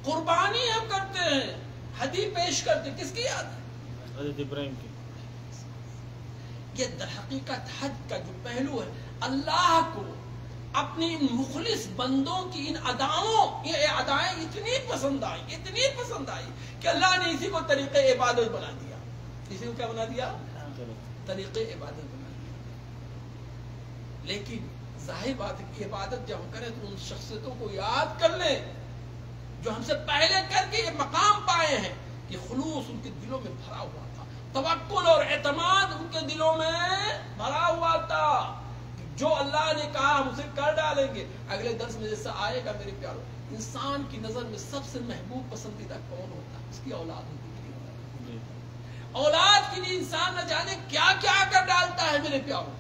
قربانی ہم کرتے ہیں, ہدی پیش کرتے ہیں, کس کی یاد ہے؟ حضرت ابراہیم کی. یہ در حقیقت حج کا جو پہلو ہے, اللہ کو اپنی ان مخلص بندوں کی ان اداؤں, یہ ادائیں اتنی پسند آئی کہ اللہ نے اسی کو طریقہ عبادت بنا دیا. اسی کو کیا بنا دیا؟ طریقہ عبادت بنا دیا. لیکن ظاہر بات ہے کہ عبادت جب ہم کریں تو ان شخصیتوں کو یاد کر لیں جو ہم سے پہلے کر کے یہ مقام پائے ہیں کہ خلوص ان کے دلوں میں بھرا ہوا تھا, توکل اور اعتماد ان کے دلوں میں بھرا ہوا تھا. جو اللہ نے کہا ہم اسے کر ڈالیں گے. اگلے درس میں جیسا آئے گا میرے پیارو, انسان کی نظر میں سب سے محبوب پسندیدہ کون ہوتا ہے؟ اس کی اولاد ہوتی ہے. اولاد کے لیے انسان نہ جانے کیا کیا کر ڈالتا ہے میرے پیارو.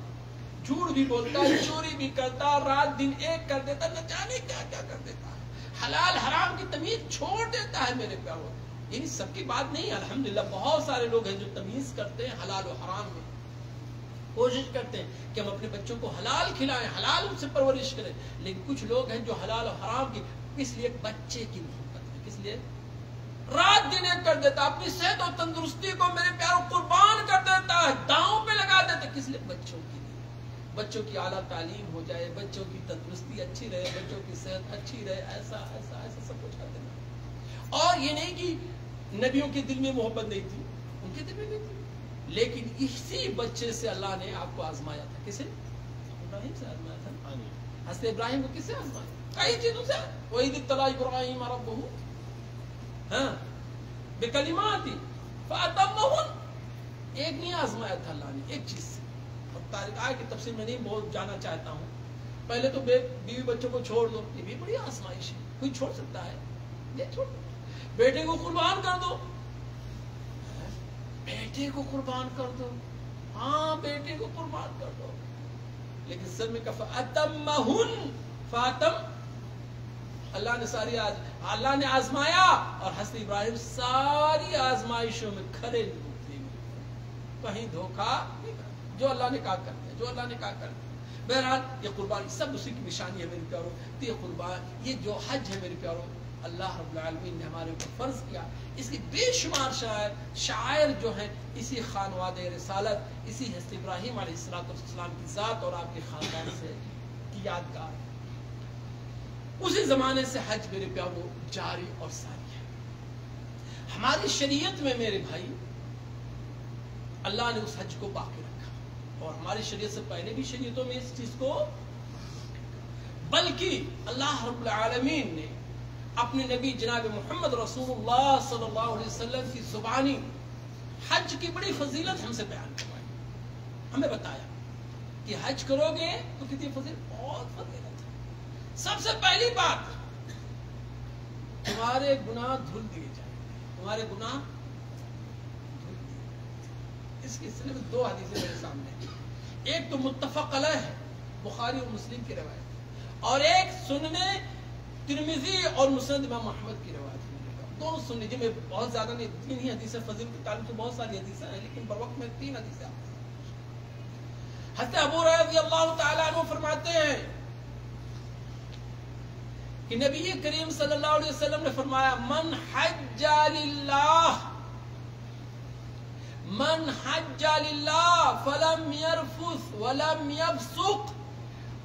جھوٹ بھی بولتا ہے, چوری بھی کرتا, رات دن ایک کر دیتا, نہ جانے کیا کیا کر دیتا ہے. حلال حرام کی تمیز چھوڑ دیتا ہے میرے پیارو. یعنی سب کی بات نہیں, الحمدللہ بہت سارے لوگ ہیں جو تمیز کرتے ہیں حلال و حرام میں, کوشش کرتے ہیں کہ ہم اپنے بچوں کو حلال کھلائیں, حلال ان سے پرورش کریں. لیکن کچھ لوگ ہیں جو حلال و حرام کی اس لیے بچے کی محبت میں, کس لیے رات دن ایک کر دیتا, اپنی صحت اور تندرستی کو میرے پیاروں قربان کر دیتا ہے, داؤں پہ لگا دیتا. کس لیے؟ بچوں کے لیے, بچوں کی اعلیٰ تعلیم ہو جائے, بچوں کی تندرستی اچھی رہے, بچوں کی صحت اچھی رہے, ایسا ایسا ایسا سب کچھ کر دینا. اور یہ نہیں کہ نبیوں کے دل میں محبت نہیں تھی, ان کے دل میں نہیں تھی, لیکن اسی بچے سے اللہ نے آپ کو آزمایا تھا. کسے؟ ابراہیم سے آزمایا تھا. حضرت ابراہیم کو کس سے آزمایا؟ کئی چیزوں سے. وَإِذِ ابْتَلَىٰ إِبْرَاهِيمَ رَبُّهُ بِكَلِمَاتٍ فَأَتَمَّهُنَّ. ایک نہیں آزمایا تھا اللہ نے, ایک چیز سے. اور تاریخ آئے کی تفصیل میں نہیں بہت جانا چاہتا ہوں. پہلے تو بیوی بچوں کو چھوڑ دو, یہ بھی بڑی آزمائش ہے. کوئی چھوڑ سکتا ہے؟ نہیں چھوڑ. بیٹے کو قربان کر دو, بیٹے کو قربان کر دو, ہاں بیٹے کو قربان کر دو. لیکن سر میں کہا فَأَتَمَّهُنَّ, فَأَتَمَّ, اللہ نے ساری اللہ نے آزمایا, اور حضرت ابراہیم ساری آزمائشوں میں کھڑے اترے, کہیں دھوکہ نہیں کرتے. جو اللہ نے کہا کرتے ہیں, جو اللہ نے کہا کرتے ہیں. بہرحال یہ قربانی سب اسی کی نشانی ہے میرے پیاروں. یہ قربان, یہ جو حج ہے میرے پیاروں, اللہ رب العالمین نے ہمارے اوپر فرض کیا. اس کی بے شمار شاعر جو ہیں اسی خانوادہ رسالت, اسی حضرت ابراہیم علیہ السلام کی ذات اور آپ کے خاندان سے کی یادگار. اسی زمانے سے حج میرے پیاروں جاری اور ساری ہے. ہماری شریعت میں میرے بھائی اللہ نے اس حج کو باقی رکھا, اور ہماری شریعت سے پہلے بھی شریعتوں میں اس چیز کو, بلکہ اللہ رب العالمین نے اپنے نبی جناب محمد رسول اللہ صلی اللہ علیہ وسلم کی زبانی حج کی بڑی فضیلت ہم سے بیان کروائی. ہمیں بتایا کہ حج کرو گے تو کتنی فضیلت, بہت فضیلت ہے. سب سے پہلی بات, تمہارے گناہ دھل دیے جائیں گے, تمہارے گناہ دھل دیے. اس کے سلسلے میں 2 حدیثیں میرے سامنے ہیں. ایک تو متفق علیہ ہے, بخاری اور مسلم کی روایت, اور ایک سننے ترمذی اور مسند امام احمد کی روایت ہے. دونوں سن لیجیے, میں بہت زیادہ نہیں, 3 ہی حدیثیں, فضیلت کے تعلق سے بہت ساری حدیثیں ہیں, لیکن بر وقت میں 3 حدیثیں آپ ہیں. حضرت ابو ہریرہ رضی اللہ تعالیٰ عنہ فرماتے ہیں کہ نبی کریم صلی اللہ علیہ وسلم نے فرمایا, من حج للہ فلم يرفث ولم يفسق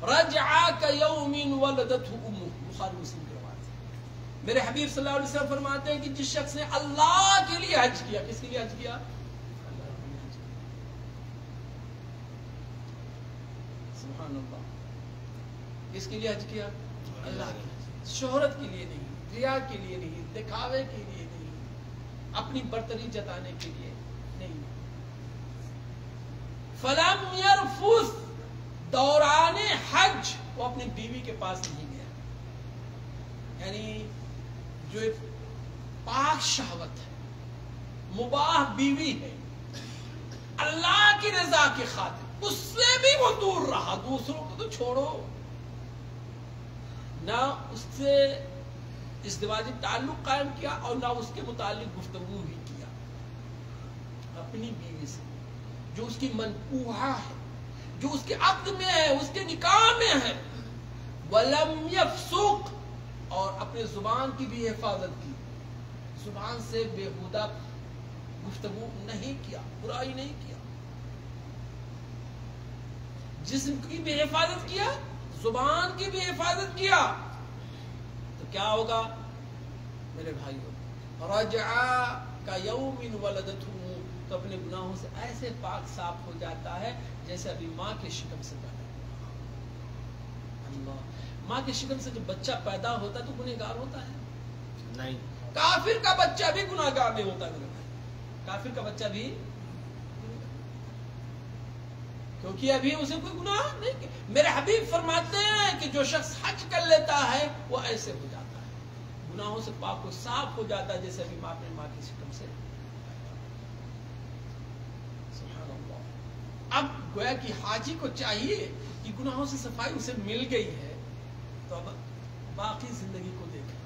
رجع كيوم ولدته امه. بخاری مسلم کی روایت ہے. میرے حبیب صلی اللہ علیہ وسلم فرماتے ہیں کہ جس شخص نے اللہ کے لیے حج کیا, کس کے لیے حج کیا؟ سبحان اللہ. کس کے لیے حج کیا؟ اللہ کے لیے. شہرت کے لیے نہیں, ریا کے لیے نہیں, دکھاوے کے لیے نہیں, اپنی برتری جتانے کے لیے نہیں. فلم یرفث, دوران حج وہ اپنی بیوی کے پاس نہیں گیا. یعنی جو ایک پاک شہوت ہے, مباح بیوی ہے, اللہ کی رضا کی خاطر اس سے بھی وہ دور رہا. دوسروں کو تو چھوڑو, نہ اس سے ازدواجی تعلق قائم کیا اور نہ اس کے متعلق گفتگو ہی کیا. اپنی بیوی سے جو اس کی منقوحہ ہے, جو اس کے عقد میں ہے, اس کے نکاح میں ہے. وَلَمْ يَفْسُقْ, اور اپنے زبان کی بھی حفاظت کی, زبان سے بےہودہ گفتگو نہیں کیا, برائی نہیں کیا. جسم کی بھی حفاظت کیا, زبان کی بھی حفاظت کیا, تو کیا ہوگا میرے بھائیوں؟ رجعا کیوم ولدتہ, تو اپنے گناہوں سے ایسے پاک صاف ہو جاتا ہے جیسے ابھی ماں کے شکم سے پیدا ہوا. اللہ, ماں کے شکم سے جب بچہ پیدا ہوتا ہے تو گنہگار ہوتا ہے نہیں. کافر کا بچہ بھی گنہگار نہیں ہوتا میرے بھائی. کافر کا بچہ بھی, کیونکہ ابھی اسے کوئی گناہ نہیں کیا. میرے حبیب فرماتے ہیں کہ جو شخص حج کر لیتا ہے وہ ایسے ہو جاتا ہے, گناہوں سے پاک و صاف ہو جاتا ہے جیسے ابھی ماں کی شکم سے. سبحان اللہ. اب گویا کہ حاجی کو چاہیے کہ گناہوں سے صفائی اسے مل گئی ہے تو اب باقی زندگی کو دیکھیں.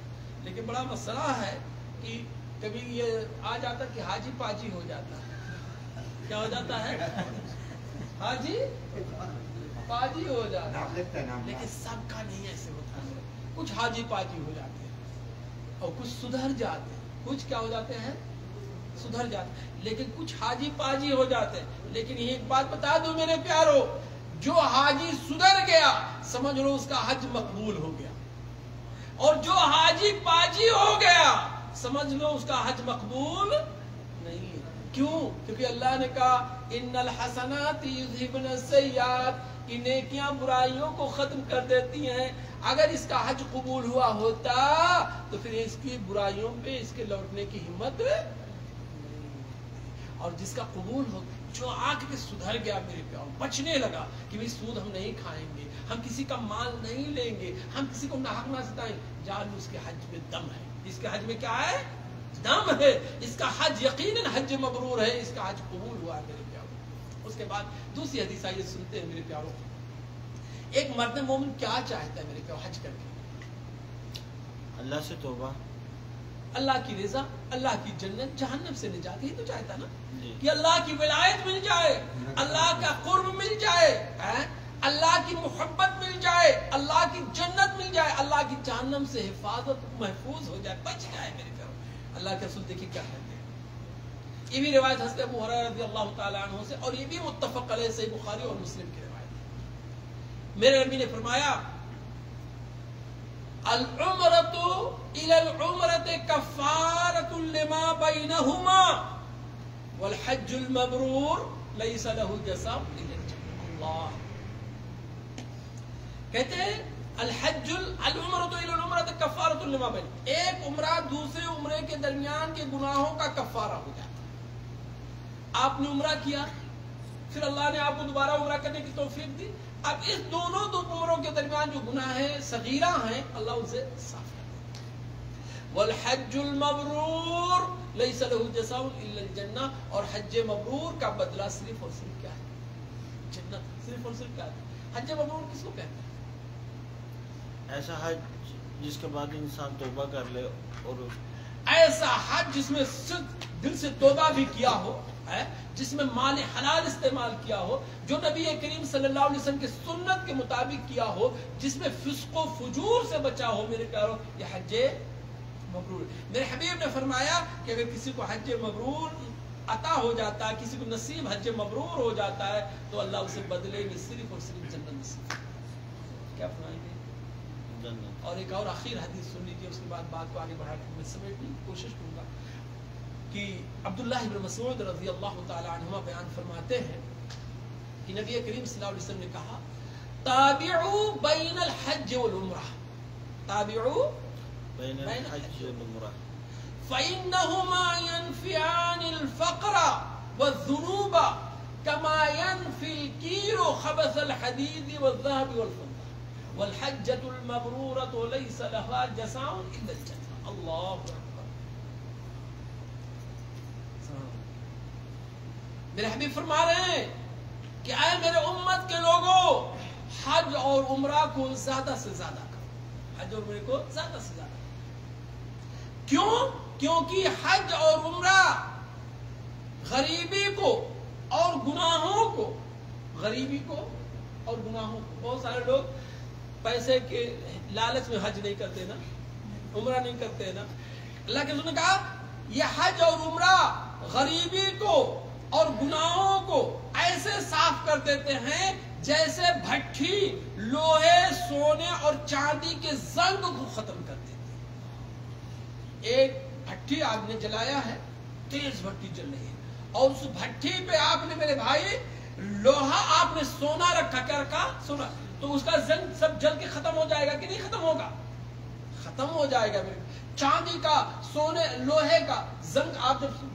لیکن بڑا مسئلہ ہے کہ کبھی یہ آ جاتا کہ حاجی پاجی ہو جاتا ہے. کیا ہو جاتا ہے؟ حاجی پاجی ہو جاتا ہے. لیکن سب کا نہیں ایسے ہوتا ہے. کچھ حاجی پاجی ہو جاتے ہیں اور کچھ سدھر جاتے ہیں. کچھ کیا ہو جاتے ہیں؟ سدھر جاتے ہیں. لیکن کچھ حاجی پاجی ہو جاتے ہیں. لیکن یہ ایک بات بتا دوں میرے پیارو, جو حاجی سدھر گیا سمجھ لو اس کا حج مقبول ہو گیا, اور جو حاجی پاجی ہو گیا سمجھ لو اس کا حج مقبول نہیں. کیوں؟ کیونکہ اللہ نے کہا ان الحسنات یذھبن السیئات, کہ نیکیاں برائیوں کو ختم کر دیتی ہیں. اگر اس کا حج قبول ہوا ہوتا تو پھر اس کی برائیوں پہ اس کے لوٹنے کی ہمت نہیں. اور جس کا قبول ہو, جو آ کے سدھر گیا میرے پیار, بچنے لگا کہ بھی سود ہم نہیں کھائیں گے, ہم کسی کا مال نہیں لیں گے, ہم کسی کو ناحق نہ ستائیں, جان اس کے حج میں دم ہے. اس کے حج میں کیا ہے؟ دم ہے. اس کا حج یقیناً حج مبرور ہے, اس کا حج قبول ہوا ہے میرے پیاروں. اس کے بعد دوسری حدیث آئیے سنتے ہیں میرے پیاروں. ایک مرد مومن کیا چاہتا ہے میرے پیاروں حج کر کے؟ اللہ سے توبہ, اللہ کی رضا, اللہ کی جنت, جہنم سے نجات. ہی تو چاہتا نا جی. کہ اللہ کی ولایت مل جائے, اللہ کا قرب مل جائے, اللہ کی محبت مل جائے, اللہ کی جنت مل جائے, اللہ کی جہنم سے حفاظت محفوظ ہو جائے, بچ جائے میرے پیاروں. اللہ کے رسول دیکھیے کیا کہتے ہیں. یہ بھی روایت حضرت ابو ہریرہ رضی اللہ تعالیٰ عنہ سے, اور یہ بھی متفق علیہ صحیح بخاری اور مسلم کی روایت ہے. میرے نبی نے فرمایا العمرۃ الی العمرۃ کفارۃ لما بینہما والحج المبرور لیس له جزاء الا الجنہ. اللہ کہتے ہیں الحج العمرۃ الی العمرۃ کفارۃ لما بین, ایک عمرہ دوسرے عمرے کے درمیان کے گناہوں کا کفارہ ہو جاتا ہے. آپ نے عمرہ کیا, پھر اللہ نے آپ کو دوبارہ عمرہ کرنے کی توفیق دی, اب اس دونوں دو عمروں کے درمیان جو گناہ ہیں صغیرہ ہیں اللہ اسے صاف کر دیتا ہے. والحج المبرور لیس له جزاء الا الجنہ, اور حج مبرور کا بدلہ صرف اور صرف کیا ہے؟ جنت. صرف اور صرف کیا ہے؟ حج مبرور کس کو کہتے ہیں؟ ایسا حج جس کے بعد انسان توبہ کر لے, اور ایسا حج جس میں دل سے توبہ بھی کیا ہو, جس میں مال حلال استعمال کیا ہو, جو نبی کریم صلی اللہ علیہ وسلم کی سنت کے مطابق کیا ہو, جس میں فسق و فجور سے بچا ہو میرے پیاروں, یہ حج مبرور. میرے حبیب نے فرمایا کہ اگر کسی کو حج مبرور عطا ہو جاتا ہے, کسی کو نصیب حج مبرور ہو جاتا ہے, تو اللہ اسے بدلے میں صرف اور صرف جنت نصیب. کیا فرمائیں گے؟ جنت. اور ایک اور آخر حدیث سن لیجیے, اس کے بعد بات کو آگے بڑھا کے میں سمیٹنے کی کوشش کروں گا. کہ عبداللہ ابن مسعود رضی اللہ تعالی عنہما بیان فرماتے ہیں کہ نبی کریم صلی اللہ علیہ وسلم نے کہا تابعوا بین الحج والعمرہ، تابعوا بین الحج والعمرہ فإنهما ينفعان الفقر والذنوب كما ينفي الكير خبث الحديد والذهب والفضة والحجة المبرورة ليس لها جزاء إلا الجنة. الله أكبر. میرے حبیب فرما رہے ہیں کہ اے میرے امت کے لوگوں، حج اور عمرہ کو زیادہ سے زیادہ کرو، حج اور عمرہ کو زیادہ سے زیادہ کرو. کیوں؟ کیونکہ حج اور عمرہ غریبی کو اور گناہوں کو، غریبی کو اور گناہوں کو، بہت سارے لوگ پیسے کے لالچ میں حج نہیں کرتے نا، عمرہ نہیں کرتے نا. اللہ کے رسول نے کہا یہ حج اور عمرہ غریبی کو اور گناہوں کو ایسے صاف کر دیتے ہیں جیسے بھٹی لوہے، سونے اور چاندی کے زنگ کو ختم کر دیتی ہے. ایک بھٹی آپ نے جلایا ہے، تیز بھٹی جل رہی ہے، اور اس بھٹی پہ آپ نے میرے بھائی لوہا، آپ نے سونا رکھا، کیا رکھا؟ سونا. تو اس کا زنگ سب جل کے ختم ہو جائے گا کہ نہیں ختم ہوگا؟ ختم ہو جائے گا. میرے چاندی کا، سونے، لوہے کا زنگ آپ جب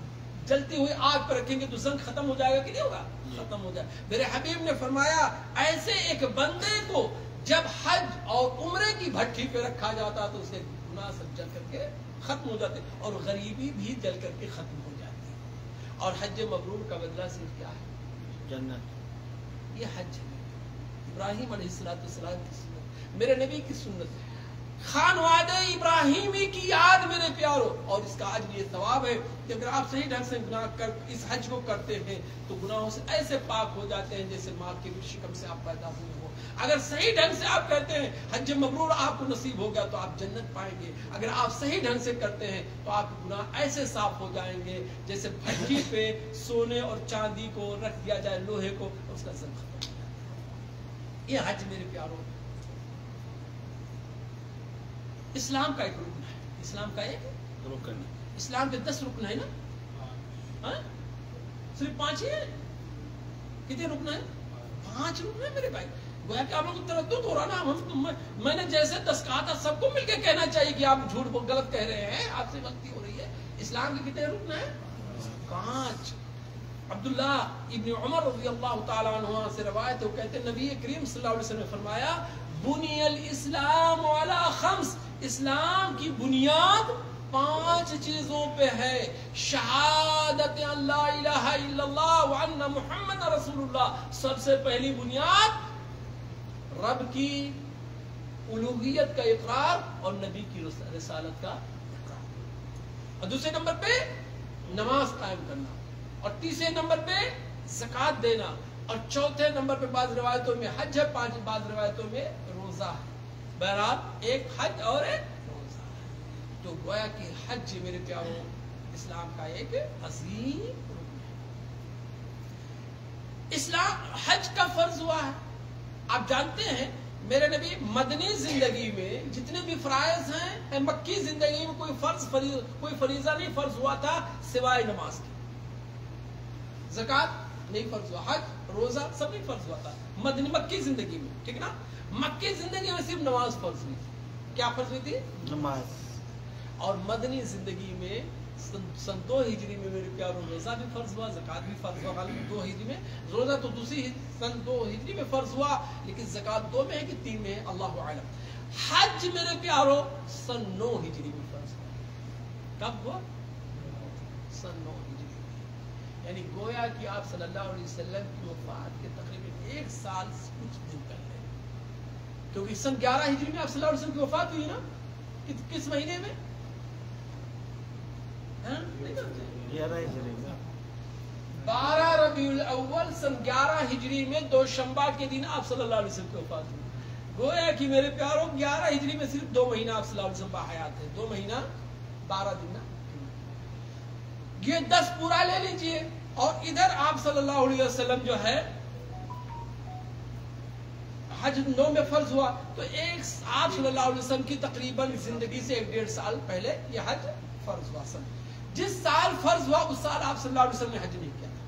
جلتی ہوئی آگ پر رکھیں گے تو زنگ ختم ہو جائے گا کہ نہیں ہوگا؟ ختم ہو جائے. میرے حبیب نے فرمایا ایسے ایک بندے کو جب حج اور عمرے کی بھٹی پہ رکھا جاتا تو اسے گناہ سب جل کر کے ختم ہو جاتے اور غریبی بھی جل کر کے ختم ہو جاتی. اور حج مبرور کا بدلہ صرف کیا ہے؟ جنت. یہ حج ہے ابراہیم علیہ السلام کی سنت، میرے نبی کی سنت، خانواد ابراہیمی کی یاد میرے پیارو. اور اس کا اجر یہ ثواب ہے کہ اگر آپ صحیح ڈھنگ سے گناہ کر اس حج کو کرتے ہیں تو گناہوں سے ایسے پاک ہو جاتے ہیں جیسے ماں کے شکم سے آپ پیدا ہوئے ہو. اگر صحیح ڈھنگ سے آپ کرتے ہیں، حج مبرور آپ کو نصیب ہو گیا تو آپ جنت پائیں گے. اگر آپ صحیح ڈھنگ سے کرتے ہیں تو آپ کے گناہ ایسے صاف ہو جائیں گے جیسے بھٹی پہ سونے اور چاندی کو رکھ دیا جائے، لوہے کو، اس کا زنگ ختم ہو جاتا ہے. یہ حج میرے پیاروں اسلام کا ایک رکن ہے. اسلام کا ایک رکن. اسلام کے 10 رکن ہے نا، صرف 5 ہی ہیں. کتنے رکن ہیں؟ 5 رکن ہیں میرے بھائی. گویا کہ آپ لوگوں کو تردد ہو رہا نا، میں نے جیسے 10 کہا تھا سب کو مل کے کہنا چاہیے کہ آپ جھوٹ غلط کہہ رہے ہیں، آپ سے غلطی ہو رہی ہے. اسلام کے کتنے رکن ہیں؟ 5. عبداللہ ابن عمر رضی اللہ تعالیٰ عنہ سے روایت ہے، وہ کہتے ہیں نبی کریم صلی اللہ علیہ وسلم نے فرمایا بنی الاسلام علی 5، اسلام کی بنیاد 5 چیزوں پہ ہے. شہادت ان لا الہ الا اللہ وان محمد رسول اللہ، سب سے پہلی بنیاد رب کی الوہیت کا اقرار اور نبی کی رسالت کا اقرار. اور دوسرے نمبر پہ نماز قائم کرنا، اور تیسرے نمبر پہ زکوٰۃ دینا، اور چوتھے نمبر پہ بعض روایتوں میں حج ہے، بعض روایتوں میں روزہ ہے. بہرحال ایک حج اور ایک روزہ ہے. تو گویا کہ حج میرے پیاروں اسلام کا ایک عظیم رکن ہے. اسلام حج کا فرض ہوا ہے. آپ جانتے ہیں میرے نبی مدنی زندگی میں جتنے بھی فرائض ہیں، مکی زندگی میں کوئی فریضہ نہیں فرض ہوا تھا سوائے نماز کے. زکوٰۃ نہیں فرض ہوا، حج، روزہ سب نہیں فرض ہوا تھا مدنی مکی زندگی میں، ٹھیک نا. مکی زندگی میں صرف نماز فرض ہوئی تھی. کیا فرض ہوئی تھی؟ نماز. اور مدنی زندگی میں سن 2 ہجری میں میرے پیاروں روزہ بھی فرض ہوا، زکوٰۃ بھی فرض ہوا. غالباً 2 ہجری میں، روزہ تو دوسری سن 2 ہجری میں فرض ہوا، لیکن زکوٰۃ 2 میں ہے کہ 3 میں ہے، اللہ اعلم. حج میرے پیاروں سن 9 ہجری میں فرض ہوا. کب ہوا؟ سن 9 ہجری میں. یعنی گویا کہ آپ صلی اللہ علیہ وسلم کی وفات کے تقریباً 1 سال کچھ دن پہلے، کیونکہ سن 11 ہجری میں آپ صلی اللہ علیہ وسلم کی وفات ہوئی نا. کس مہینے میں؟ 12 ربیع الاول سن 11 ہجری میں دوشنبہ کے دن آپ صلی اللہ علیہ وسلم کی وفات ہوئی. گویا کہ میرے پیاروں 11 ہجری میں صرف 2 مہینہ آپ صلی اللہ علیہ وسلم باحیات ہیں. 2 مہینہ 12 دن نا. یہ 10 پورا لے لیجئے. اور ادھر آپ صلی اللہ علیہ وسلم جو ہے حج 9 میں فرض ہوا، تو آپ صلی اللہ علیہ وسلم کی تقریباً زندگی سے 1.5 سال پہلے یہ حج فرض ہوا. جس سال فرض ہوا اس سال آپ صلی اللہ علیہ وسلم نے حج نہیں کیا تھا.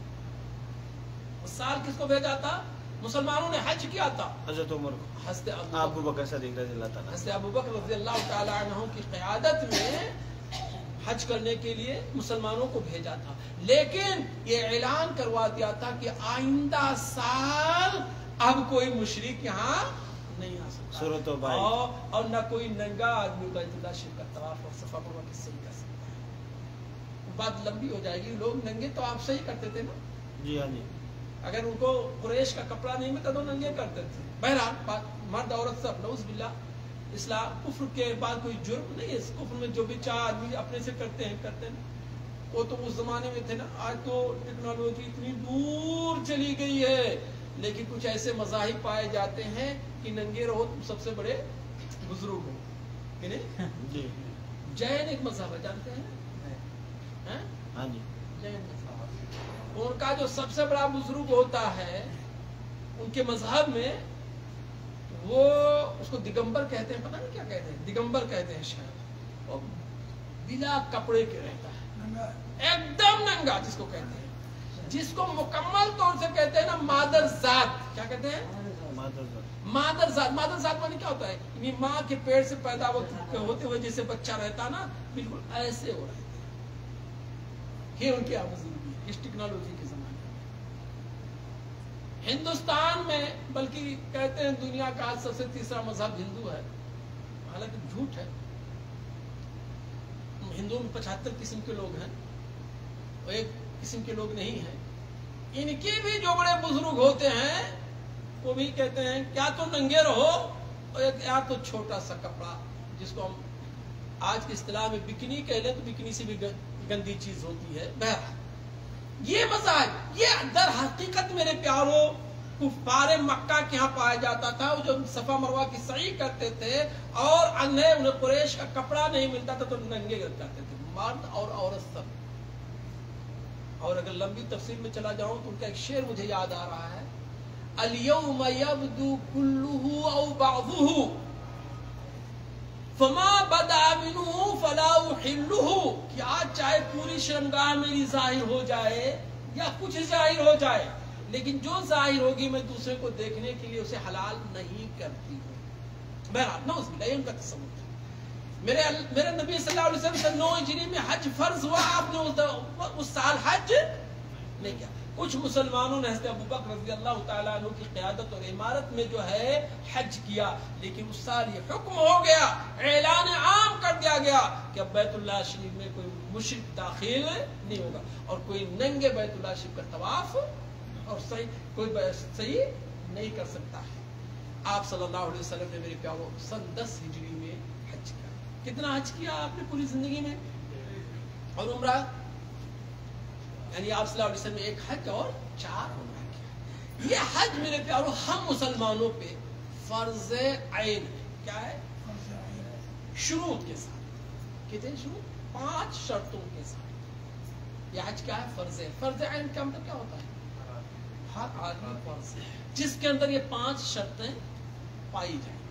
اس سال کس کو بھیجا تھا؟ مسلمانوں نے حج کیا تھا حضرت عمر کو، حضرت ابو بکر صدیق رضی اللہ تعالیٰ، حضرت ابوبکر رضی اللہ تعالی عنہ کی قیادت میں حج کرنے کے لیے مسلمانوں کو بھیجا تھا، لیکن یہ اعلان کروا دیا تھا کہ آئندہ سال اب کوئی مشرک یہاں نہیں آ سکتا، سورۃ توبہ، اور نہ کوئی ننگا آدمی بیت اللہ شریف کا طواف اور صفا مروا کی صحیح کر سکتا ہے۔ بات لمبی ہو جائے گی، لوگ ننگے تو آپ صحیح کرتے تھے نا، جی ہاں جی، اگر ان کو قریش کا کپڑا نہیں ملتا تو ننگے کرتے تھے۔ بہرحال مرد عورت سب، نعوذ باللہ، اسلام کفر کے بعد کوئی جرم نہیں ہے، اس کفر میں جو بھی چاہ آدمی اپنے سے کرتے ہیں وہ تو اس زمانے میں تھے نا، آج تو ٹیکنالوجی اتنی دور چلی گئی ہے، لیکن کچھ ایسے مذاہب پائے جاتے ہیں کہ ننگے رہو تم سب سے بڑے بزرگ ہو، کہ نہیں؟ جی جین ایک مذہب ہے، جانتے ہیں؟ ہاں جی، جین مذہب ان کا جو سب سے بڑا بزرگ ہوتا ہے ان کے مذہب میں، وہ اس کو دگمبر کہتے ہیں، پتہ نہیں کیا کہتے ہیں، دگمبر کہتے ہیں شاید، وہ بلا کپڑے کے رہتا ہے، ایک دم ننگا جس کو کہتے ہیں، جس کو مکمل طور سے کہتے ہیں نا مادر ذات، کیا کہتے ہیں؟ مادر ذات۔ مادر ذات معنی کیا ہوتا ہے؟ یعنی ماں کے پیٹ سے پیدا ہوتے ہوئے جیسے بچہ رہتا نا، بالکل ایسے ہو رہتے ہیں، یہ ان کی بزرگی ہے اس ٹیکنالوجی کے زمانے میں۔ ہندوستان میں بلکہ کہتے ہیں دنیا کا سب سے تیسرا مذہب ہندو ہے، حالانکہ جھوٹ ہے، ہندوؤں میں 75 قسم کے لوگ ہیں، اور ایک قسم کے لوگ نہیں ہیں۔ ان کے بھی جو بڑے بزرگ ہوتے ہیں وہ بھی کہتے ہیں کیا تو ننگے رہو، اور یا تو چھوٹا سا کپڑا، جس کو ہم آج کی اصطلاح میں بکنی کہہ لیں تو بکنی سے بھی گندی چیز ہوتی ہے۔ بہرحال یہ مذاہب، یہ در حقیقت میرے پیاروں کفار مکہ کے یہاں پایا جاتا تھا، وہ جو صفا مروہ کی سعی کرتے تھے اور انہیں قریش کا کپڑا نہیں ملتا تھا تو ننگے کرتے تھے، مرد اور عورت سب۔ اور اگر لمبی تفصیل میں چلا جاؤں تو ان کا ایک شعر مجھے یاد آ رہا ہے، اليوم يبدو كله او بعضه فما بدا منه فلا احله، کہ آج چاہے پوری شرمگاہ میری ظاہر ہو جائے یا کچھ ظاہر ہو جائے، لیکن جو ظاہر ہوگی میں دوسرے کو دیکھنے کے لیے اسے حلال نہیں کرتی ہوں۔ بہرحال نعوذ باللہ، یہ ان کا تصور تھا۔ میرے نبی صلی اللہ علیہ وسلم سے 9 ہجری میں حج فرض ہوا، آپ نے اس سال حج نہیں کیا۔ کچھ مسلمانوں نے حضرت ابوبکر رضی اللہ تعالیٰ عنہ کی قیادت اور امارت میں جو ہے حج کیا، لیکن اس سال یہ حکم ہو گیا، اعلان عام کر دیا گیا کہ اب بیت اللہ شریف میں کوئی مشرک داخل نہیں ہوگا، اور کوئی ننگے بیت اللہ شریف کا طواف اور کوئی صحیح نہیں کر سکتا ہے۔ آپ صلی اللہ علیہ وسلم نے میرے پیاروں سن 10 ہجری میں حج کیا۔ کتنا حج کیا آپ نے پوری زندگی میں؟ اور عمرہ، یعنی آپ صلی اللہ علیہ وسلم نے ایک حج اور 4 عمرہ کیا۔ یہ حج میرے پیاروں ہم مسلمانوں پہ فرض عین ہے۔ کیا ہے؟ شروط کے ساتھ۔ کتنے شروط؟ 5 شرطوں کے ساتھ یہ حج کیا ہے؟ فرض ہے۔ فرض عین کا مطلب کیا ہوتا ہے؟ ہر آدمی فرض ہے جس کے اندر یہ 5 شرطیں پائی جائیں،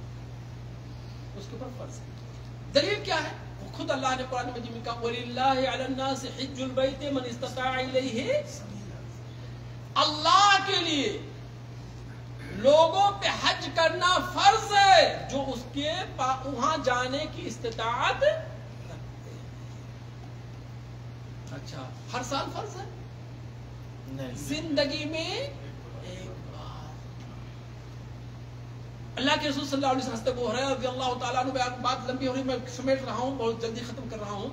اس کے اوپر فرض ہے۔ دلیل کیا ہے؟ خود اللہ نے قرآن مجید میں کہا وَلِلَّهِ عَلَى النَّاسِ حِجُّ الْبَيْتِ مَنِ اسْتَطَاعَ إِلَيْهِ، اللہ کے لیے لوگوں پہ حج کرنا فرض ہے جو اس کے وہاں جانے کی استطاعت رکھتے ہیں۔ اچھا، ہر سال فرض ہے؟ زندگی میں ایک بار۔ اللہ کے رسول صلی اللہ علیہ وسلم حضرت ابو ہریرہ رضی اللہ تعالیٰ عنہ، بات لمبی ہو رہی، میں سمیٹ رہا ہوں، بہت جلدی ختم کر رہا ہوں۔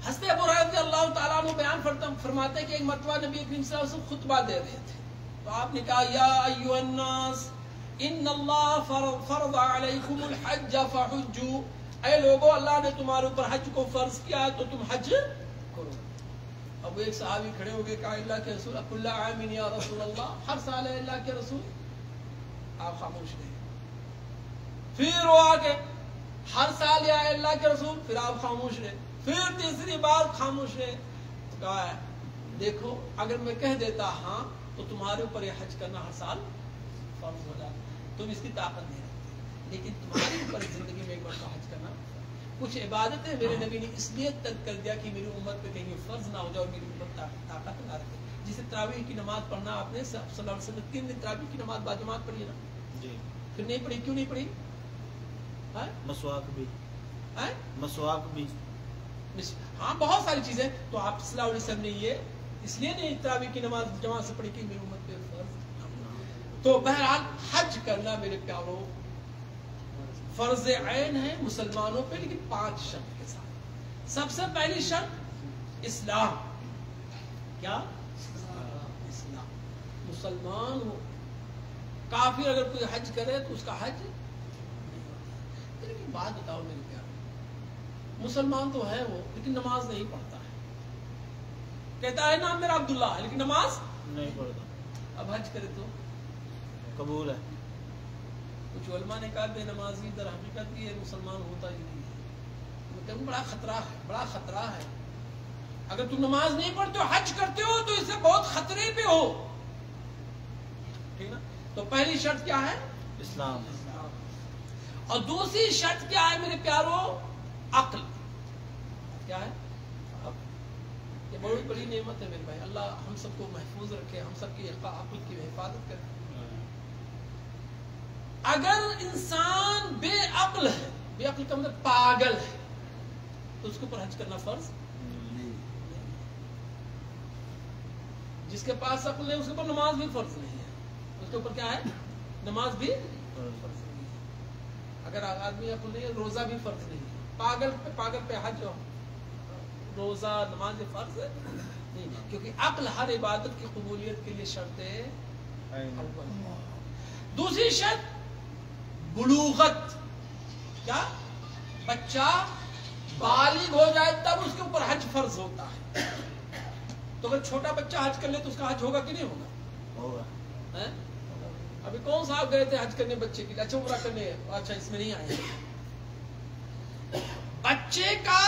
حضرت ابو ہریرہ رضی اللہ تعالیٰ عنہ بیان فرماتے ہیں کہ ایک مرتبہ نبی کریم صلی اللہ علیہ وسلم خطبہ دے رہے تھے، تو آپ نے کہا یا ایھا الناس ان اللہ فرض علیکم الحج فحجوا، اے لوگو اللہ نے تمہارے اوپر حج کو فرض کیا ہے تو تم حج کرو۔ اب ایک صحابی کھڑے ہو گئے، کہا اللہ کے رسول کل عام یا رسول اللہ، ہر سال ہے اللہ کے رسول؟ آپ خاموش رہے۔ پھر وہ آگے ہر سال یا اللہ کے رسول؟ پھر آپ خاموش رہے۔ پھر تیسری بار خاموش رہے۔ کہا دیکھو اگر میں کہہ دیتا ہاں تو تمہارے اوپر یہ حج کرنا ہر سال فرض ہو جاتا، تم اس کی طاقت نہیں رکھتے، لیکن تمہارے اوپر زندگی میں ایک مرتبہ حج کرنا۔ کچھ عبادتیں میرے نبی نے اس لیے ترک کر دیا کہ میری امت پہ کہیں فرض نہ ہو جائے اور میری امت طاقت نہ رکھے۔ جسے تراویح کی نماز پڑھنا آپ نے صلی اللہ علیہ وسلم 3 دن تراویح کی نماز باجماعت پڑھی ہے نا جی. پھر نہیں پڑھی کیوں نہیں پڑھی؟ مسواک بھی. ہاں بہت ساری چیزیں تو آپ صلی اللہ علیہ وسلم نے یہ اس لیے نہیں تراویح کی نماز جماعت سے پڑھی کہ میری امت پہ فرض. تو بہرحال حج کرنا میرے پیاروں فرض عین ہے مسلمانوں پہ، لیکن 5 شرط کے ساتھ. سب سے پہلی شرط اسلام. کیا؟ اسلام. مسلمان ہو. کافر اگر کوئی حج کرے تو اس کا حج نہیں ہوتا. لیکن بات بتاؤ میرے پیاروں، مسلمان تو ہے وہ لیکن نماز نہیں پڑھتا ہے. کہتا ہے نام میرا عبداللہ ہے لیکن نماز نہیں پڑھتا. اب حج کرے تو قبول ہے. کچھ علماء نے کہا بے نمازی در حقیقت یہ مسلمان ہوتا ہی نہیں ہے. میں کہوں بڑا خطرہ ہے، بڑا خطرہ ہے. اگر تم نماز نہیں پڑھتے ہو حج کرتے ہو تو اس سے بہت خطرے پہ ہو. ٹھیک نا؟ تو پہلی شرط کیا ہے؟ اسلام. اور دوسری شرط کیا ہے میرے پیاروں؟ عقل. کیا ہے؟ یہ بڑی بڑی نعمت ہے میرے بھائی. اللہ ہم سب کو محفوظ رکھے، ہم سب کی عقل کی حفاظت کرے. اگر انسان بے عقل ہے، بے عقل کا مطلب پاگل ہے، تو اس کے اوپر حج کرنا فرض نہیں. جس کے پاس عقل ہے اس کے اوپر نماز بھی فرض نہیں ہے. اس کے اوپر کیا ہے؟ نماز بھی فرض نہیں ہے. اگر آدمی عقل نہیں ہے روزہ بھی فرض نہیں ہے. پاگل پہ حج روزہ نماز فرض نہیں، کیونکہ عقل ہر عبادت کی قبولیت کے لیے شرط ہے. دوسری شرط بلوغت. کیا؟ بچہ بالغ ہو جائے تب اس کے اوپر حج فرض ہوتا ہے. تو اگر چھوٹا بچہ حج کر لے تو اس کا حج ہوگا کہ نہیں ہوگا؟ ابھی کون صاحب گئے تھے حج کرنے بچے کے لیے؟ اچھا عمرہ کرنے، اچھا اس میں نہیں آئے. بچے کا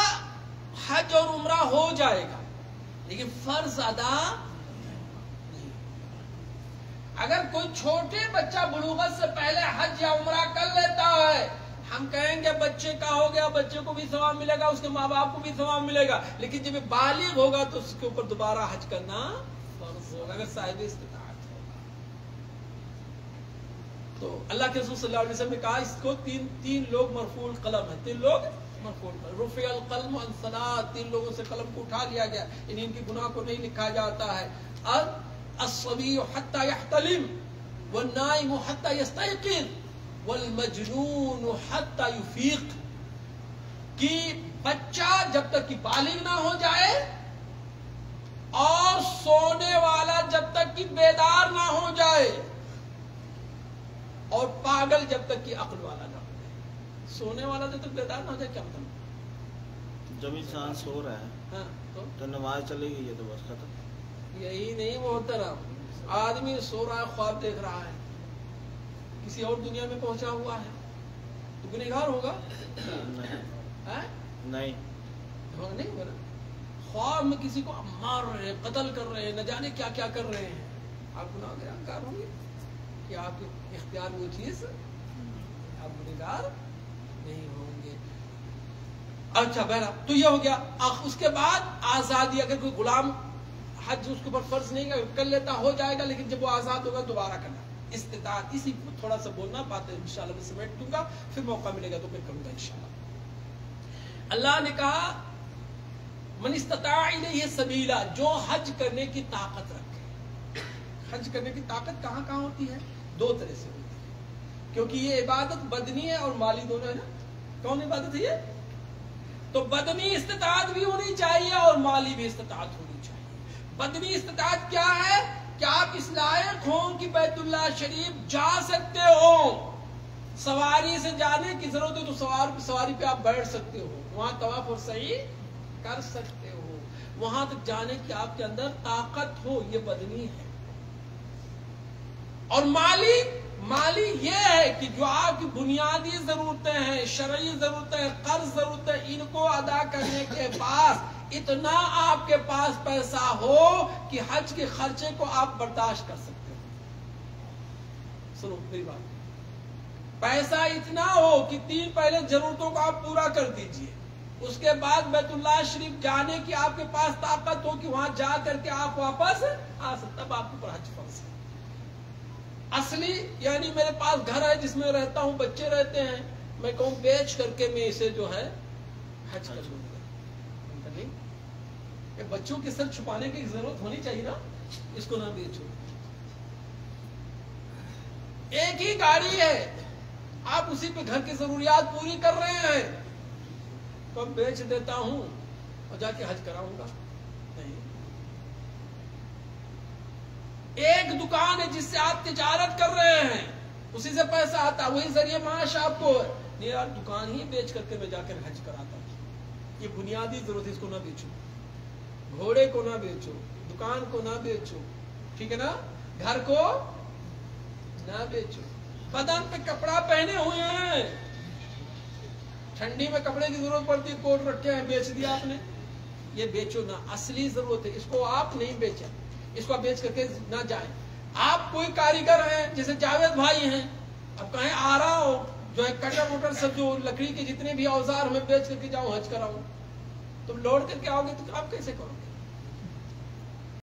حج اور عمرہ ہو جائے گا لیکن فرض ادا نہیں. اگر کوئی چھوٹے بچہ بلوغت سے پہلے حج یا عمرہ کر لیتا ہے، ہم کہیں گے بچے کا ہو گیا، بچے کو بھی ثواب ملے گا، اس کے ماں باپ کو بھی ثواب ملے گا. لیکن جب بالغ ہوگا تو اس کے اوپر دوبارہ حج کرنا فرض ہوگا اگر صاحب استطاعت ہوگا. تو اللہ کے رسول صلی اللہ علیہ وسلم نے کہا اس کو تین لوگ مرفوع القلم ہیں. 3 لوگ مرفوع القلم. رفع القلم عن ثلاث. 3 لوگوں سے قلم کو اٹھا لیا گیا، ان کی گناہ کو نہیں لکھا جاتا ہے. الصبی حتی یحتلم والنائم حتی یستيقظ والمجنون حتی یفیق. کہ بچہ جب تک کہ بالغ نہ ہو جائے اور سونے والا جب تک کہ بیدار نہ ہو جائے اور پاگل جب تک کہ عقل والا نہ ہو جائے. سونے والا جب تک بیدار نہ ہو جائے کیا مطلب؟ جب انسان سو رہا ہے ہاں تو نماز چلے گی، یہ تو بس ختم. یہی نہیں محترم، آدمی سو رہا ہے خواب دیکھ رہا ہے کسی اور دنیا میں پہنچا ہوا ہے تو گنہگار ہوگا؟ نہیں ہوگا. خواب میں کسی کو مار رہے ہیں، قتل کر رہے ہیں، نہ جانے کیا کیا کر رہے ہیں، آپ گنہگار ہوں گے کہ آپ کے اختیار وہ چیز؟ آپ گنہگار نہیں ہوں گے. اچھا بہرحال تو یہ ہو گیا. اس کے بعد آزادی. اگر کوئی غلام حج اس کے اوپر فرض نہیں کر لیتا ہو جائے گا، لیکن جب وہ آزاد ہوگا دوبارہ کرنا. استطاعت. اسی کو تھوڑا سا بولنا بات ہے انشاءاللہ میں سمیٹ دوں گا، پھر موقع ملے گا تو پھر کروں گا انشاءاللہ. اللہ نے کہا من استطاع الیہ سبیلا، جو حج کرنے کی طاقت رکھے. حج کرنے کی طاقت کہاں کہاں ہوتی ہے؟ 2 طرح سے ہوتی ہے، کیونکہ یہ عبادت بدنی ہے اور مالی دونوں ہے نا. کون عبادت ہے یہ؟ تو بدنی استطاعت بھی ہونی چاہیے اور مالی بھی استطاعت ہونی چاہیے. بدنی استطاعت کیا ہے کہ آپ اس لائق ہوں کہ بیت اللہ شریف جا سکتے ہو. سواری سے جانے کی ضرورت ہے تو سواری پہ آپ بیٹھ سکتے ہو، وہاں طواف اور سعی کر سکتے ہو، وہاں تک جانے کی آپ کے اندر طاقت ہو. یہ بدنی ہے. اور مالی یہ ہے کہ جو آپ کی بنیادی ضرورتیں ہیں، شرعی ضرورتیں، قرض ضرورتیں، ان کو ادا کرنے کے بعد اتنا آپ کے پاس پیسہ ہو کہ حج کے خرچے کو آپ برداشت کر سکتے ہو. سنو میری بات، پیسہ اتنا ہو کہ 3 پہلے ضرورتوں کو آپ پورا کر دیجئے، اس کے بعد بیت اللہ شریف جانے کی آپ کے پاس طاقت ہو کہ وہاں جا کر کے آپ واپس آ سکتے، تب آپ کے اوپر حج فرض ہے۔ اصلی یعنی میرے پاس گھر ہے جس میں رہتا ہوں، بچے رہتے ہیں، میں کہوں بیچ کر کے میں اسے جو ہے حج کر لوں گا، نہیں کہ بچوں کی سر چھپانے کی ضرورت ہونی چاہیے نا، اس کو نہ بیچو۔ ایک ہی گاڑی ہے، آپ اسی پہ گھر کی ضروریات پوری کر رہے ہیں، تو بیچ دیتا ہوں اور جا کے حج کراؤں گا، نہیں۔ ایک دکان ہے جس سے آپ تجارت کر رہے ہیں، اسی سے پیسہ آتا، وہی ذریعہ معاش آپ کو ہے، نہیں یار دکان ہی بیچ کر کے میں جا کر حج کراتا ہوں۔ یہ بنیادی ضرورت ہے، اس کو نہ بیچو، گھوڑے کو نہ بیچو، دکان کو نہ بیچو، ٹھیک ہے نا، گھر کو نہ بیچو، بدن پہ کپڑا پہنے ہوئے ہیں، ٹھنڈی میں کپڑے کی ضرورت پڑتی ہے، کوٹ رکھے ہیں، بیچ دیا آپ نے، یہ بیچو نہ، اصلی ضرورت ہے، اس کو آپ نہیں بیچیں، اس کو بیچ کر کے نہ جائیں۔ آپ کوئی کاریگر ہیں جیسے جاوید بھائی ہیں، اب کہیں آ رہا ہو جو ہے کٹر وٹر سب جو لکڑی کے جتنے بھی اوزار ہمیں بیچ کر کے جاؤں حج کراؤں، تم لوٹ کر کے آؤ گے تو آپ کیسے کرو گے؟